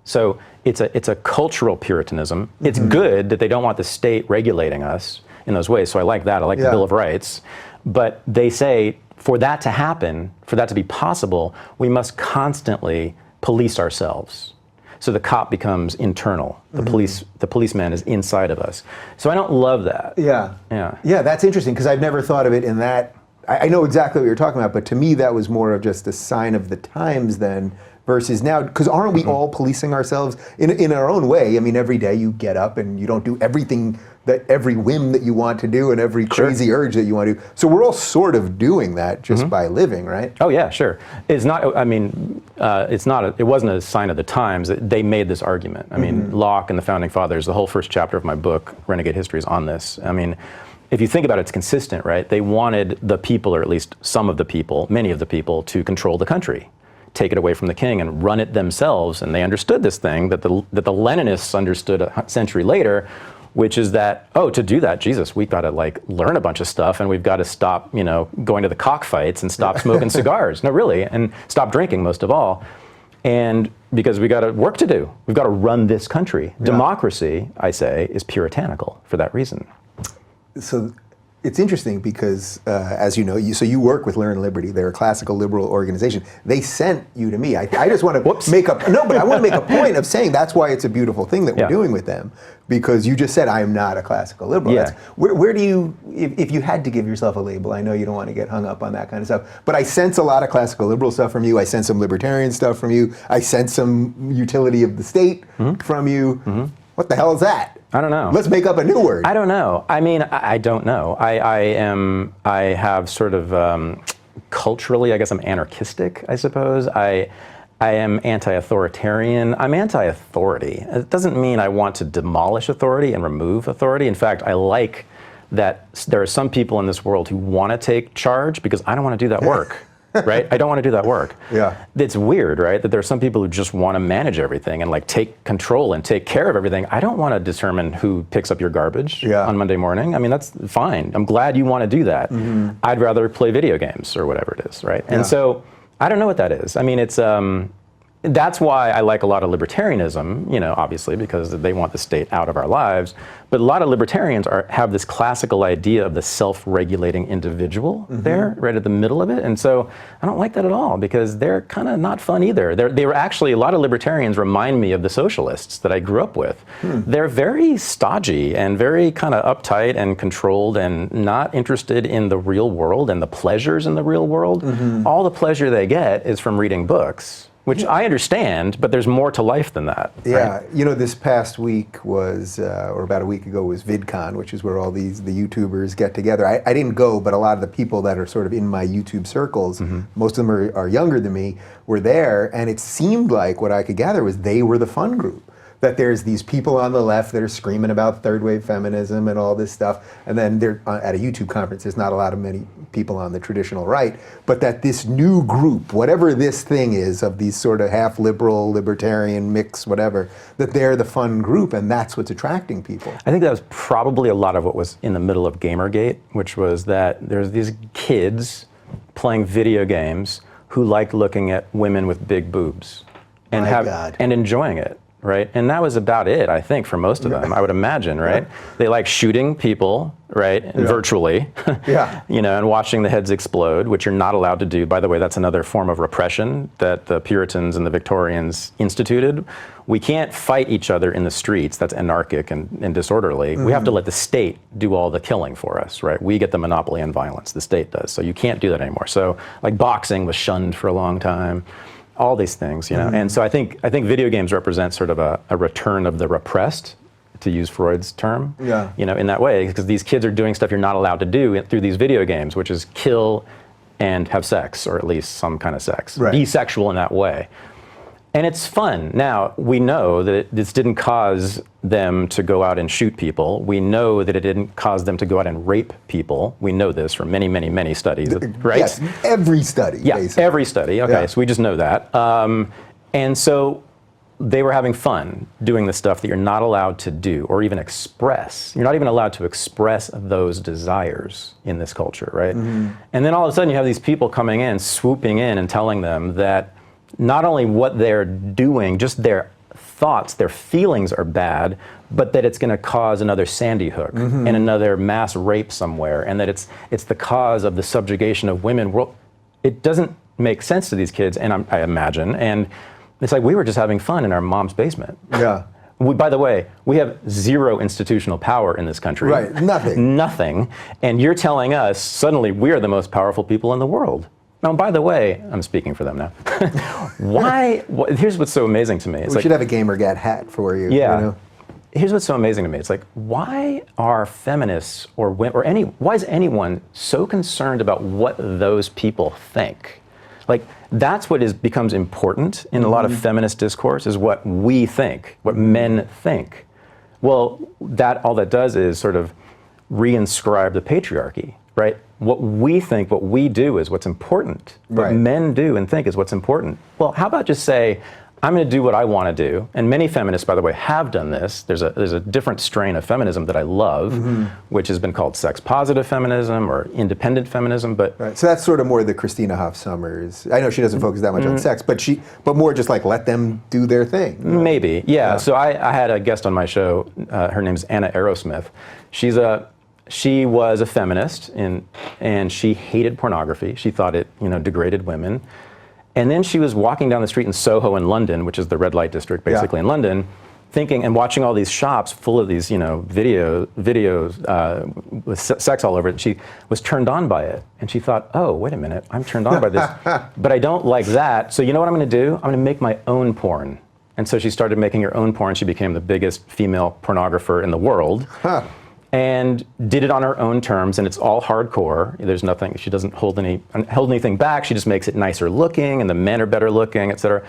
So it's a cultural Puritanism. It's good that they don't want the state regulating us in those ways. So I like that. I like the Bill of Rights. But they say for that to happen, for that to be possible, we must constantly police ourselves. So the cop becomes internal. The policeman is inside of us. So I don't love that. Yeah, that's interesting, because I've never thought of it in that. I know exactly what you're talking about, but to me that was more of just a sign of the times then, versus now, because aren't we all policing ourselves in our own way? I mean, every day you get up and you don't do everything, every whim that you want to do and every crazy urge that you want to do. So we're all sort of doing that just by living, right? Oh yeah, sure. It's not, I mean, it wasn't a sign of the times. They made this argument. I mean, Locke and the Founding Fathers, the whole first chapter of my book, Renegade History, is on this. I mean, if you think about it, it's consistent, right? They wanted the people, or at least some of the people, many of the people, to control the country, take it away from the king and run it themselves. And they understood this thing that the Leninists understood a century later, which is that, to do that, Jesus, we've got to learn a bunch of stuff, and we've got to stop, going to the cockfights and stop smoking cigars. No, really, and stop drinking most of all. And because we got work to do. We've got to run this country. Yeah. Democracy, I say, is puritanical for that reason. So it's interesting because, as you know, you work with Learn Liberty. They're a classical liberal organization. They sent you to me. I just want to make a point of saying that's why it's a beautiful thing that we're doing with them, because you just said I am not a classical liberal. Yeah. Where do you, if you had to give yourself a label, I know you don't want to get hung up on that kind of stuff, but I sense a lot of classical liberal stuff from you. I sense some libertarian stuff from you. I sense some utility of the state from you. What the hell is that? I don't know. Let's make up a new word. I don't know. I mean, I don't know. I have sort of, culturally, I guess I'm anarchistic, I suppose. I am anti-authoritarian. I'm anti-authority. It doesn't mean I want to demolish authority and remove authority. In fact, I like that there are some people in this world who want to take charge, because I don't want to do that work. Right? I don't want to do that work. Yeah. It's weird, right? That there are some people who just want to manage everything and take control and take care of everything. I don't want to determine who picks up your garbage on Monday morning. I mean, that's fine. I'm glad you want to do that. I'd rather play video games or whatever it is, right? And so I don't know what that is. I mean, it's that's why I like a lot of libertarianism, obviously, because they want the state out of our lives. But a lot of libertarians have this classical idea of the self-regulating individual there, right at the middle of it. And so I don't like that at all, because they're kind of not fun either. They were actually, a lot of libertarians remind me of the socialists that I grew up with. They're very stodgy and very kind of uptight and controlled and not interested in the real world and the pleasures in the real world. All the pleasure they get is from reading books, which I understand, but there's more to life than that. Yeah, right? This past week was, or about a week ago, was VidCon, which is where all the YouTubers get together. I didn't go, but a lot of the people that are sort of in my YouTube circles, most of them are younger than me, were there, and it seemed like what I could gather was they were the fun group. That there's these people on the left that are screaming about third wave feminism and all this stuff, and then they're at a YouTube conference. There's not many people on the traditional right, but that this new group, whatever this thing is, of these sort of half liberal, libertarian mix, whatever, that they're the fun group, and that's what's attracting people. I think that was probably a lot of what was in the middle of Gamergate, which was that there's these kids playing video games who liked looking at women with big boobs. and and enjoying it. Right, and that was about it, I think, for most of them. I would imagine, right? They like shooting people, right, and virtually, and watching the heads explode, which you're not allowed to do. By the way, that's another form of repression that the Puritans and the Victorians instituted. We can't fight each other in the streets. That's anarchic and disorderly. We have to let the state do all the killing for us, right? We get the monopoly on violence. The state does. So you can't do that anymore. So, like, boxing was shunned for a long time. All these things, and so I think video games represent sort of a return of the repressed, to use Freud's term, in that way, because these kids are doing stuff you're not allowed to do through these video games, which is kill and have sex, or at least some kind of sex, be sexual in that way. And it's fun. Now, we know that this didn't cause them to go out and shoot people. We know that it didn't cause them to go out and rape people. We know this from many, many, many studies, right? Yes, every study, basically. Every study. Okay, so we just know that. And so they were having fun doing the stuff that you're not allowed to do or even express. You're not even allowed to express those desires in this culture, right? And then all of a sudden you have these people coming in, swooping in and telling them that not only what they're doing, just their thoughts, their feelings are bad, but that it's going to cause another Sandy Hook and another mass rape somewhere, and that it's the cause of the subjugation of women. Well, it doesn't make sense to these kids, and I imagine, and it's like we were just having fun in our mom's basement. Yeah. By the way, we have zero institutional power in this country. Right, nothing. Nothing, and you're telling us suddenly we are the most powerful people in the world. Now, by the way, I'm speaking for them now. Here's what's so amazing to me. We should have a Gamergate hat for you. Yeah. Here's what's so amazing to me. It's like, why are feminists why is anyone so concerned about what those people think? Like, that's what becomes important in a lot of feminist discourse, is what we think, what men think. Well, all that does is sort of reinscribe the patriarchy, right? What we think, what we do is what's important. What men do and think is what's important. Well, how about just say, I'm going to do what I want to do. And many feminists, by the way, have done this. There's a different strain of feminism that I love, which has been called sex-positive feminism or independent feminism. But so that's sort of more the Christina Hoff Sommers. I know she doesn't focus that much on sex, but more just like let them do their thing. Maybe, yeah. So I had a guest on my show. Her name's Anna Aerosmith. She was a feminist, and she hated pornography. She thought it, degraded women. And then she was walking down the street in Soho in London, which is the red light district basically in London, thinking and watching all these shops full of these, videos with sex all over it. She was turned on by it, and she thought, oh, wait a minute, I'm turned on by this, but I don't like that. So you know what I'm going to do? I'm going to make my own porn. And so she started making her own porn. She became the biggest female pornographer in the world. And did it on her own terms, and it's all hardcore. There's nothing, she doesn't hold anything back. She just makes it nicer looking, and the men are better looking, etc.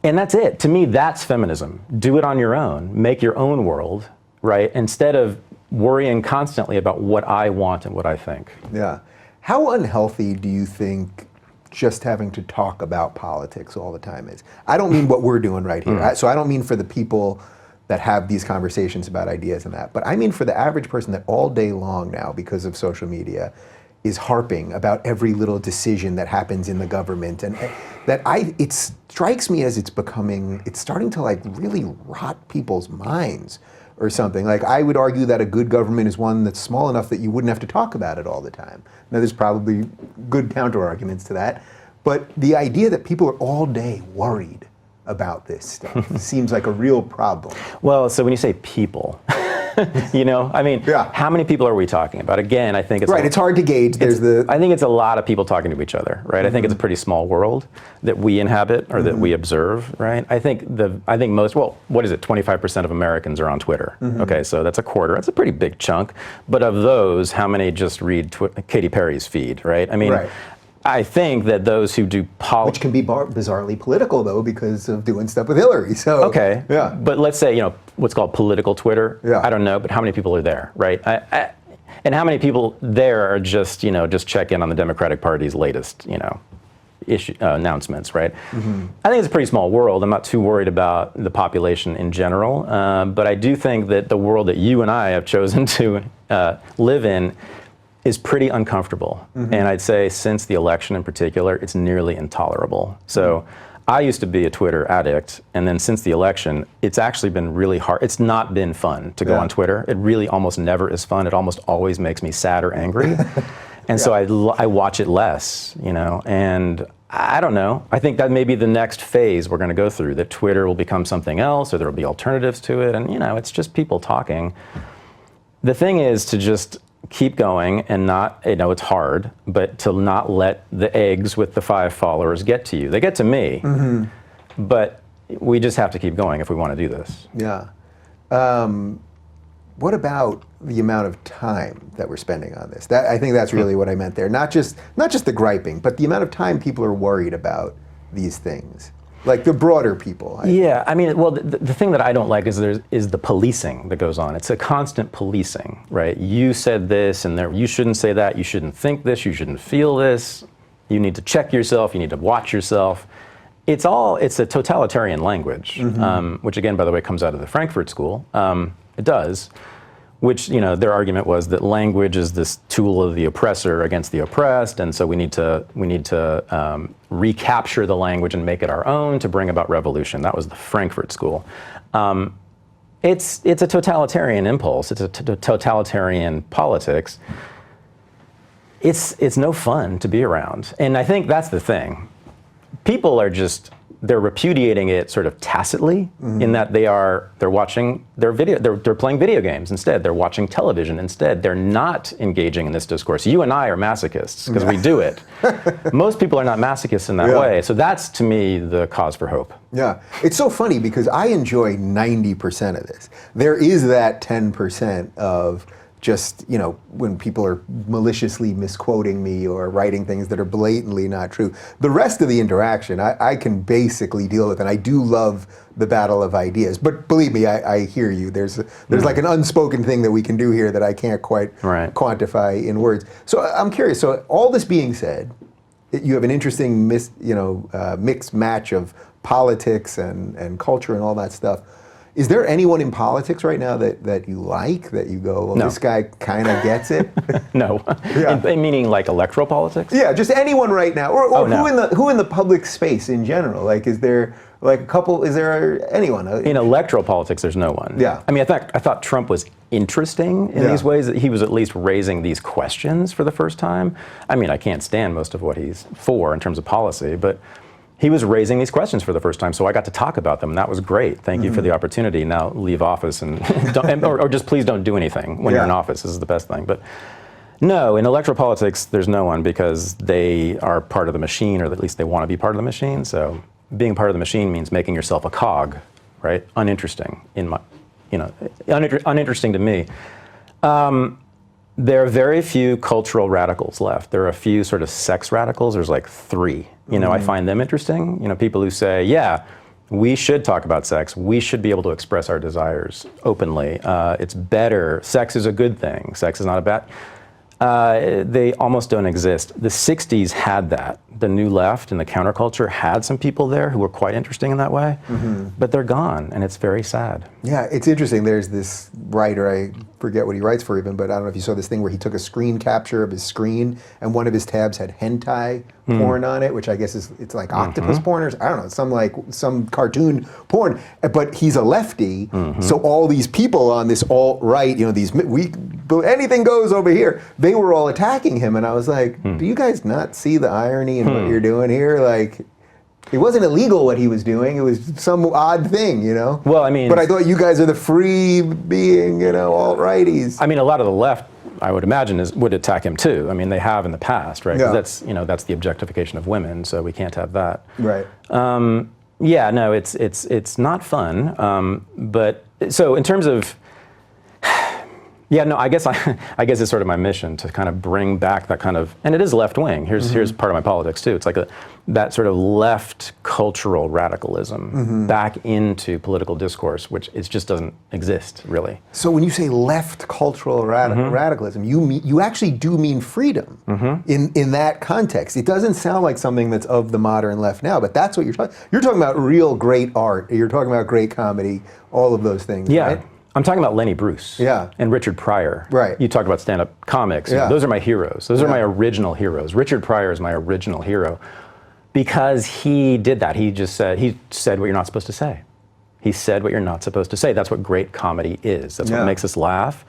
And that's it. To me, that's feminism. Do it on your own. Make your own world, right? Instead of worrying constantly about what I want and what I think. Yeah. How unhealthy do you think just having to talk about politics all the time is? I don't mean what we're doing right here. So I don't mean for the people that have these conversations about ideas and that. But I mean for the average person that all day long now, because of social media, is harping about every little decision that happens in the government. And it strikes me as it's starting to like really rot people's minds or something. Like, I would argue that a good government is one that's small enough that you wouldn't have to talk about it all the time. Now, there's probably good counter arguments to that. But the idea that people are all day worried about this stuff seems like a real problem. Well, so when you say people, how many people are we talking about? Again, I think it's it's hard to gauge. I think it's a lot of people talking to each other, right? I think it's a pretty small world that we inhabit or that we observe, right? I think most, what is it? 25% of Americans are on Twitter. Okay, so that's a quarter. That's a pretty big chunk. But of those, how many just read Katy Perry's feed, right? I mean, I think that those who do which can be bizarrely political, though, because of doing stuff with Hillary. So but let's say what's called political Twitter. I don't know, but how many people are there, right? And how many people there are just check in on the Democratic Party's latest announcements, right? I think it's a pretty small world. I'm not too worried about the population in general, but I do think that the world that you and I have chosen to live in is pretty uncomfortable. And I'd say since the election in particular, it's nearly intolerable. So I used to be a Twitter addict, and then since the election, it's actually been really hard. It's not been fun to go on Twitter. It really almost never is fun. It almost always makes me sad or angry. And so I watch it less, you know, and I don't know. I think that may be the next phase we're going to go through, that Twitter will become something else, or there will be alternatives to it, and, you know, it's just people talking. The thing is to just keep going and not, you know, it's hard, but to not let the eggs with the 5 followers get to you. They get to me, but we just have to keep going if we want to do this. Yeah. What about the amount of time that we're spending on this? I think that's really what I meant there. Not just the griping, but the amount of time people are worried about these things. Like the broader people. Yeah, I mean, well, the thing that I don't like is the policing that goes on. It's a constant policing, right? You said this, and you shouldn't say that. You shouldn't think this. You shouldn't feel this. You need to check yourself. You need to watch yourself. It's a totalitarian language, which again, by the way, comes out of the Frankfurt School. It does. Which, you know, their argument was that language is this tool of the oppressor against the oppressed, and so we need to recapture the language and make it our own to bring about revolution. That was the Frankfurt School. It's a totalitarian impulse. It's a totalitarian politics. It's no fun to be around, and I think that's the thing. People are they're repudiating it sort of tacitly, in that they're watching they're playing video games instead. They're watching television instead. They're not engaging in this discourse. You and I are masochists because we do it. Most people are not masochists in that way. So that's, to me, the cause for hope. Yeah. It's so funny because I enjoy 90% of this. There is that 10% of just, you know, when people are maliciously misquoting me or writing things that are blatantly not true. The rest of the interaction, I can basically deal with, and I do love the battle of ideas. But believe me, I hear you. There's like an unspoken thing that we can do here that I can't quite quantify in words. So I'm curious. So all this being said, you have an interesting mixed match of politics and culture and all that stuff. Is there anyone in politics right now that you like, that you go, well, this guy kind of gets it? No. Yeah. Meaning like electoral politics? Yeah, just anyone right now. Or who in the public space in general? Like, is there like a couple, is there anyone? In electoral politics, there's no one. Yeah. I mean, I thought Trump was interesting in these ways, that he was at least raising these questions for the first time. I mean, I can't stand most of what he's for in terms of policy, but he was raising these questions for the first time, so I got to talk about them, and that was great. Thank you for the opportunity. Now leave office and or just please don't do anything when you're in office. This is the best thing. But no, in electoral politics, there's no one, because they are part of the machine, or at least they want to be part of the machine. So being part of the machine means making yourself a cog, right? Uninteresting uninteresting to me. There are very few cultural radicals left. There are a few sort of sex radicals. There's like 3. You know, I find them interesting. You know, people who say, yeah, we should talk about sex. We should be able to express our desires openly. It's better. Sex is a good thing. Sex is not a bad. They almost don't exist. The 60s had that. The New Left and the counterculture had some people there who were quite interesting in that way, but they're gone, and it's very sad. Yeah, it's interesting. There's this writer, I forget what he writes for even, but I don't know if you saw this thing where he took a screen capture of his screen, and one of his tabs had hentai porn on it, which I guess it's like octopus porn, or I don't know, some cartoon porn. But he's a lefty, so all these people on this alt-right, you know, anything goes over here. They were all attacking him, and I was like, do you guys not see the irony in what you're doing here? Like, it wasn't illegal what he was doing. It was some odd thing, you know? Well, I mean... But I thought you guys are the free being, you know, alt-righties. I mean, a lot of the left, I would imagine, would attack him too. I mean, they have in the past, right? 'Cause that's the objectification of women, so we can't have that. Right. Yeah, no, it's not fun. But, so in terms of... Yeah, no, I guess it's sort of my mission to kind of bring back that kind of, and it is left wing. Here's part of my politics too. It's like that sort of left cultural radicalism back into political discourse, which it just doesn't exist really. So when you say left cultural radicalism, you actually do mean freedom in that context. It doesn't sound like something that's of the modern left now, but that's what you're talking. You're talking about real great art. You're talking about great comedy. All of those things. Yeah. Right? I'm talking about Lenny Bruce and Richard Pryor. Right. You talked about stand-up comics. Those are my heroes. Those are my original heroes. Richard Pryor is my original hero Because he did that. He said what you're not supposed to say. He said what you're not supposed to say. That's what great comedy is. That's what makes us laugh.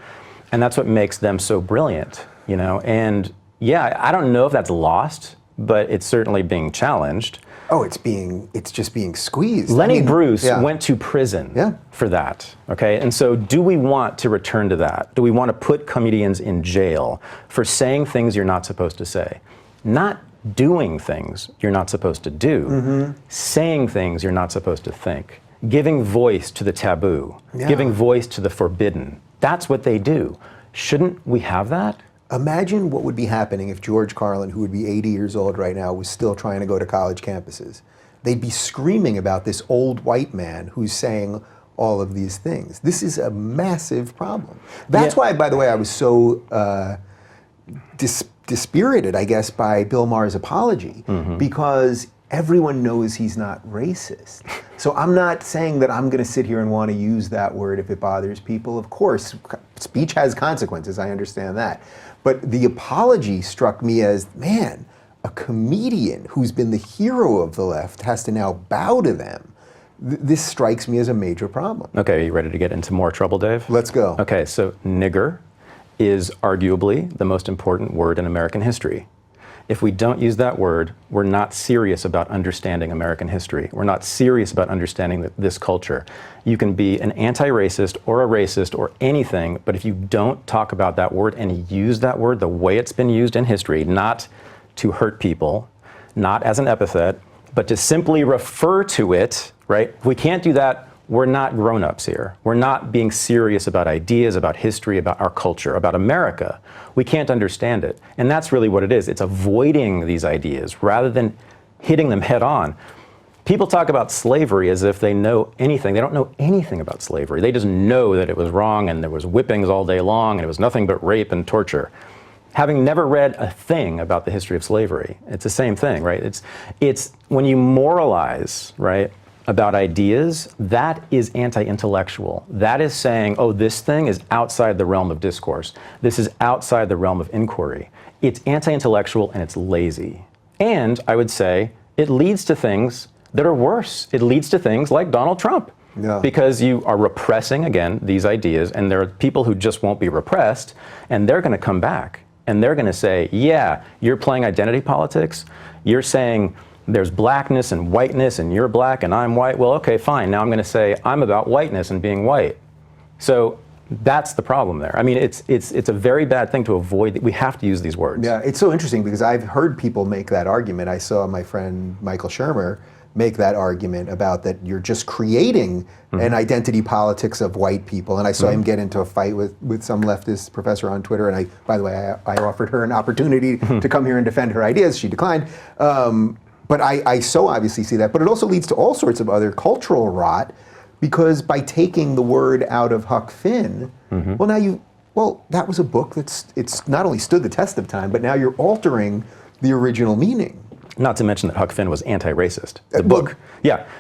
And that's what makes them so brilliant, you know? And yeah, I don't know if that's lost, but it's certainly being challenged. Oh, it's just being squeezed. Lenny Bruce went to prison for that, okay? And so do we want to return to that? Do we want to put comedians in jail for saying things you're not supposed to say? Not doing things you're not supposed to do, saying things you're not supposed to think, giving voice to the taboo, giving voice to the forbidden. That's what they do. Shouldn't we have that? Imagine what would be happening if George Carlin, who would be 80 years old right now, was still trying to go to college campuses. They'd be screaming about this old white man who's saying all of these things. This is a massive problem. That's why, by the way, I was so dispirited, I guess, by Bill Maher's apology, because everyone knows he's not racist. So I'm not saying that I'm going to sit here and want to use that word if it bothers people. Of course, speech has consequences, I understand that. But the apology struck me as, man, a comedian who's been the hero of the left has to now bow to them. This strikes me as a major problem. Okay, are you ready to get into more trouble, Dave? Let's go. Okay, so nigger is arguably the most important word in American history. If we don't use that word, we're not serious about understanding American history. We're not serious about understanding this culture. You can be an anti-racist or a racist or anything, but if you don't talk about that word and use that word the way it's been used in history, not to hurt people, not as an epithet, but to simply refer to it, right? If we can't do that, we're not grown-ups here. We're not being serious about ideas, about history, about our culture, about America. We can't understand it. And that's really what it is. It's avoiding these ideas rather than hitting them head on. People talk about slavery as if they know anything. They don't know anything about slavery. They just know that it was wrong and there was whippings all day long and it was nothing but rape and torture. Having never read a thing about the history of slavery, it's the same thing, right? It's when you moralize, right, about ideas, that is anti-intellectual. That is saying, oh, this thing is outside the realm of discourse. This is outside the realm of inquiry. It's anti-intellectual and it's lazy. And I would say it leads to things that are worse. It leads to things like Donald Trump. Because you are repressing, again, these ideas, and there are people who just won't be repressed, and they're gonna come back. And they're gonna say, yeah, you're playing identity politics. You're saying, there's blackness and whiteness and you're black and I'm white. Well, okay, fine. Now I'm going to say I'm about whiteness and being white. So that's the problem there. I mean, it's a very bad thing to avoid. We have to use these words. Yeah, it's so interesting because I've heard people make that argument. I saw my friend Michael Shermer make that argument about that you're just creating an identity politics of white people. And I saw him get into a fight with some leftist professor on Twitter. And by the way, I offered her an opportunity to come here and defend her ideas. She declined. But I so obviously see that. But it also leads to all sorts of other cultural rot, because by taking the word out of Huck Finn, well, that was a book it's not only stood the test of time, but now you're altering the original meaning. Not to mention that Huck Finn was anti-racist. The book,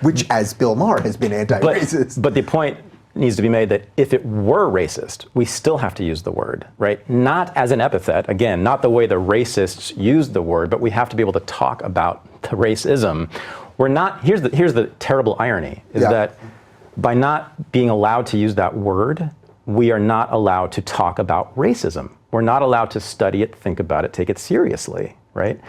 which, as Bill Maher, has been anti-racist. But the point needs to be made that if it were racist, we still have to use the word, right? Not as an epithet, again, not the way the racists used the word, but we have to be able to talk about the racism. We're not, here's the terrible irony, is that by not being allowed to use that word, we are not allowed to talk about racism. We're not allowed to study it, think about it, take it seriously, right?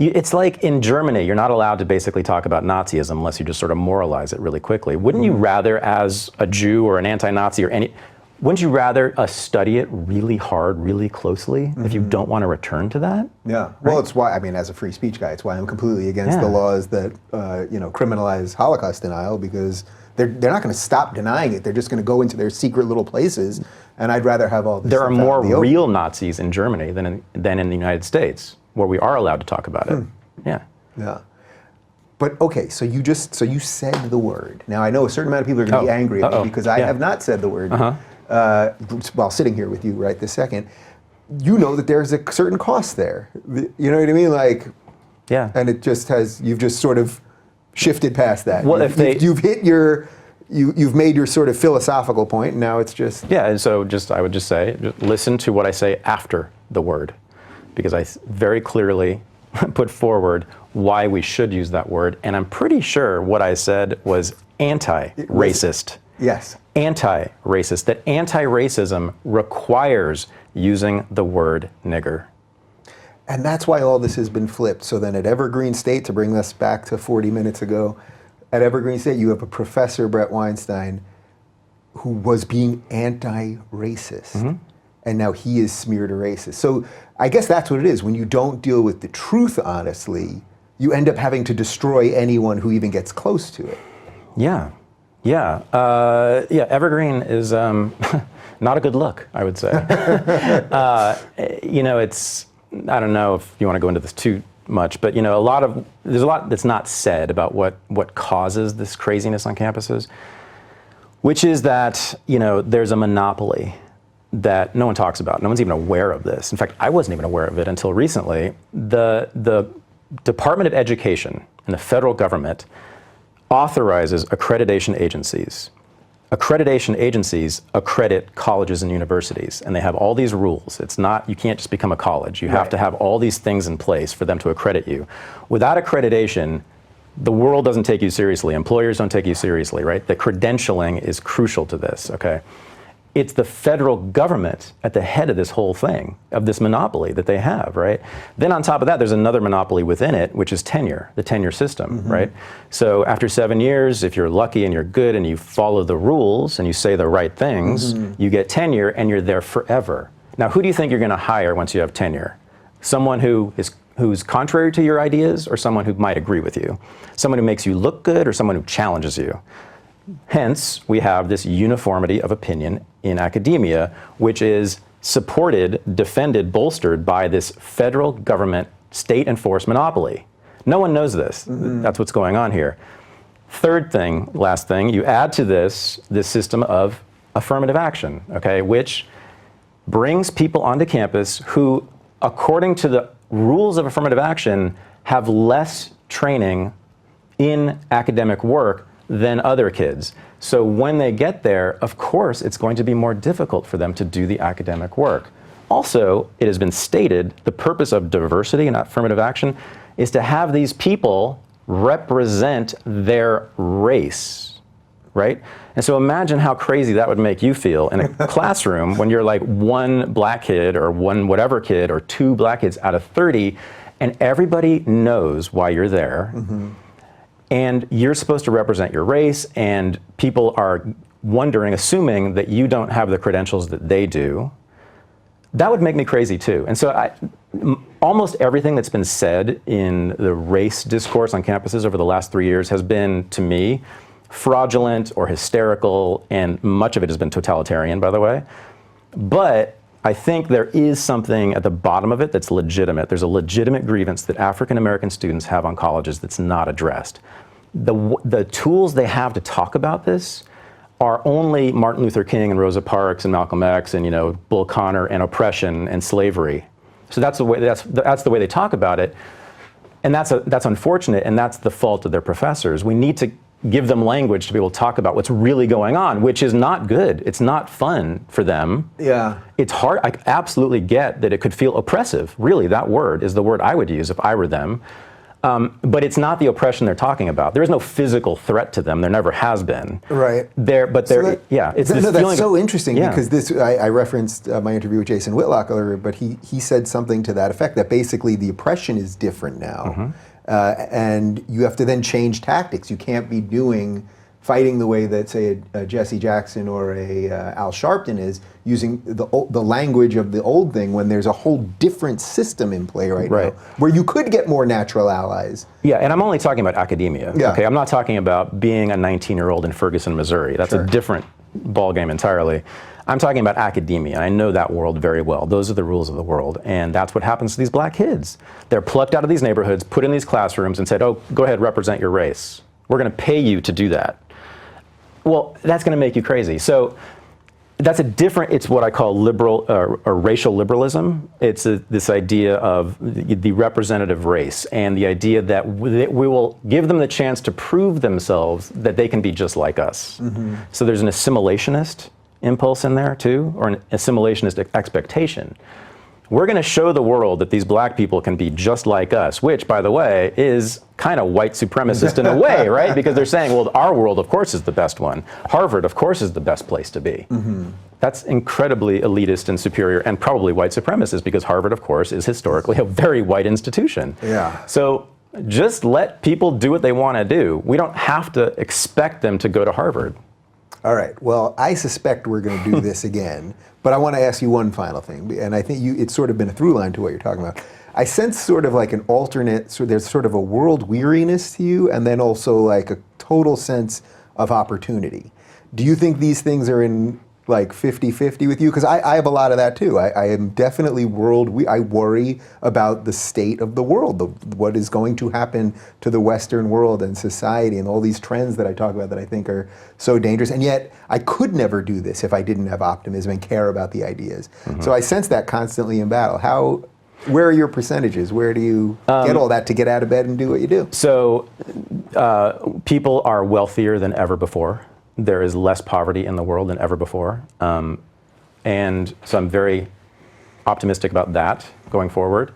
It's like in Germany, you're not allowed to basically talk about Nazism unless you just sort of moralize it really quickly. Wouldn't you rather, as a Jew or an anti-Nazi or wouldn't you rather study it really hard, really closely, if you don't want to return to that? Yeah, right? Well, it's why, I mean, as a free speech guy, it's why I'm completely against the laws that, criminalize Holocaust denial, because they're not going to stop denying it. They're just going to go into their secret little places, and I'd rather have all this There are stuff more out in the open. real Nazis in Germany than in the United States, where we are allowed to talk about it. Yeah. But okay, so you said the word. Now I know a certain amount of people are going to be angry at me because I have not said the word while sitting here with you right this second. You know that there's a certain cost there. You know what I mean? Like, and it just you've just sort of shifted past that. Well, you've hit you've made your sort of philosophical point, and now it's just and so I would just say, listen to what I say after the word. Because I very clearly put forward why we should use that word, and I'm pretty sure what I said was anti-racist. Yes. Anti-racist, that anti-racism requires using the word nigger. And that's why all this has been flipped. So then at Evergreen State, to bring us back to 40 minutes ago, at Evergreen State, you have a professor, Brett Weinstein, who was being anti-racist. And now he is smeared a racist. So I guess that's what it is. When you don't deal with the truth honestly, you end up having to destroy anyone who even gets close to it. Yeah. Evergreen is not a good look, I would say. It's, I don't know if you want to go into this too much, but there's a lot that's not said about what causes this craziness on campuses, which is that, there's a monopoly that no one talks about. No one's even aware of this. In fact, I wasn't even aware of it until recently. The Department of Education in the federal government authorizes accreditation agencies. Accreditation agencies accredit colleges and universities, and they have all these rules. It's not, you can't just become a college. You have to have all these things in place for them to accredit you. Without accreditation, the world doesn't take you seriously. Employers don't take you seriously, right? The credentialing is crucial to this, okay? It's the federal government at the head of this whole thing, of this monopoly that they have, right? Then on top of that, there's another monopoly within it, which is tenure, the tenure system, right? So after 7 years, if you're lucky and you're good and you follow the rules and you say the right things, you get tenure and you're there forever. Now, who do you think you're gonna hire once you have tenure? Someone who's contrary to your ideas, or someone who might agree with you? Someone who makes you look good, or someone who challenges you? Hence, we have this uniformity of opinion in academia, which is supported, defended, bolstered by this federal government state-enforced monopoly. No one knows this. That's what's going on here. Third thing, last thing, you add to this system of affirmative action, okay, which brings people onto campus who, according to the rules of affirmative action, have less training in academic work than other kids. So when they get there, of course, it's going to be more difficult for them to do the academic work. Also, it has been stated, the purpose of diversity and affirmative action is to have these people represent their race, right? And so imagine how crazy that would make you feel in a classroom when you're like one black kid or one whatever kid or two black kids out of 30, and everybody knows why you're there. And you're supposed to represent your race, and people are wondering, assuming that you don't have the credentials that they do. That would make me crazy too. And so almost everything that's been said in the race discourse on campuses over the last 3 years has been, to me, fraudulent or hysterical, and much of it has been totalitarian, by the way. But I think there is something at the bottom of it that's legitimate. There's a legitimate grievance that African American students have on colleges that's not addressed. The tools they have to talk about this are only Martin Luther King and Rosa Parks and Malcolm X and Bull Connor and oppression and slavery. So that's the way they talk about it, and that's unfortunate, and that's the fault of their professors. We need to give them language to be able to talk about what's really going on, which is not good. It's not fun for them. Yeah. It's hard. I absolutely get that it could feel oppressive. Really, that word is the word I would use if I were them. But it's not the oppression they're talking about. There is no physical threat to them. There never has been. Right. It's this that's feeling so interesting because I referenced my interview with Jason Whitlock earlier, but he said something to that effect, that basically the oppression is different now. And you have to then change tactics. You can't be fighting the way that, say, a Jesse Jackson or a Al Sharpton is, using the language of the old thing when there's a whole different system in play right now, where you could get more natural allies. Yeah, and I'm only talking about academia. Yeah. Okay, I'm not talking about being a 19-year-old in Ferguson, Missouri. That's a different ballgame entirely. I'm talking about academia. I know that world very well. Those are the rules of the world, and that's what happens to these black kids. They're plucked out of these neighborhoods, put in these classrooms, and said, "Oh, go ahead, represent your race. We're going to pay you to do that." Well, that's going to make you crazy. So that's it's what I call liberal or racial liberalism. It's this idea of the representative race, and the idea that we will give them the chance to prove themselves that they can be just like us. So there's an assimilationist impulse in there too, or an assimilationist expectation, we're going to show the world that these black people can be just like us, which, by the way, is kind of white supremacist in a way, right? Because they're saying, well, our world, of course, is the best one. Harvard, of course, is the best place to be. That's incredibly elitist and superior and probably white supremacist, because Harvard, of course, is historically a very white institution. Yeah. So just let people do what they want to do. We don't have to expect them to go to Harvard. All right. Well, I suspect we're going to do this again, but I want to ask you one final thing, and I think it's sort of been a through line to what you're talking about. I sense sort of like an alternate, so there's sort of a world weariness to you, and then also like a total sense of opportunity. Do you think these things are in like 50-50 with you? Because I have a lot of that too. I am definitely I worry about the state of the world, what is going to happen to the Western world and society and all these trends that I talk about that I think are so dangerous. And yet I could never do this if I didn't have optimism and care about the ideas. So I sense that constantly in battle. Where are your percentages? Where do you get all that to get out of bed and do what you do? So people are wealthier than ever before. There is less poverty in the world than ever before. And so I'm very optimistic about that going forward.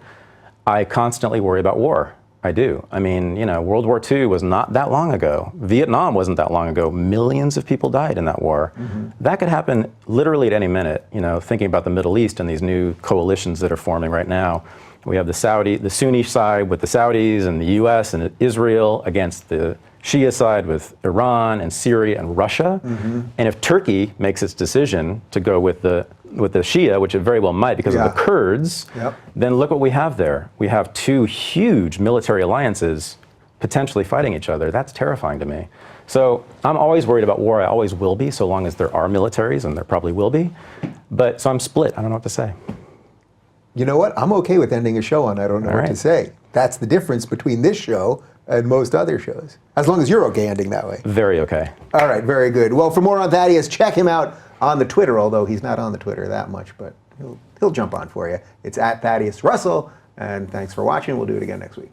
I constantly worry about war. I do. I mean, World War II was not that long ago. Vietnam wasn't that long ago. Millions of people died in that war. That could happen literally at any minute. Thinking about the Middle East and these new coalitions that are forming right now. We have the Sunni side with the Saudis and the US and Israel against the Shia side with Iran and Syria and Russia. And if Turkey makes its decision to go with the Shia, which it very well might because of the Kurds, then look what we have there. We have two huge military alliances potentially fighting each other. That's terrifying to me. So I'm always worried about war. I always will be, so long as there are militaries, and there probably will be. So I'm split. I don't know what to say. You know what? I'm okay with ending a show on I don't know what to say. That's the difference between this show and most other shows. As long as you're okay ending that way. Very okay. All right, very good. Well, for more on Thaddeus, check him out on the Twitter, although he's not on the Twitter that much, but he'll jump on for you. It's at Thaddeus Russell, and thanks for watching. We'll do it again next week.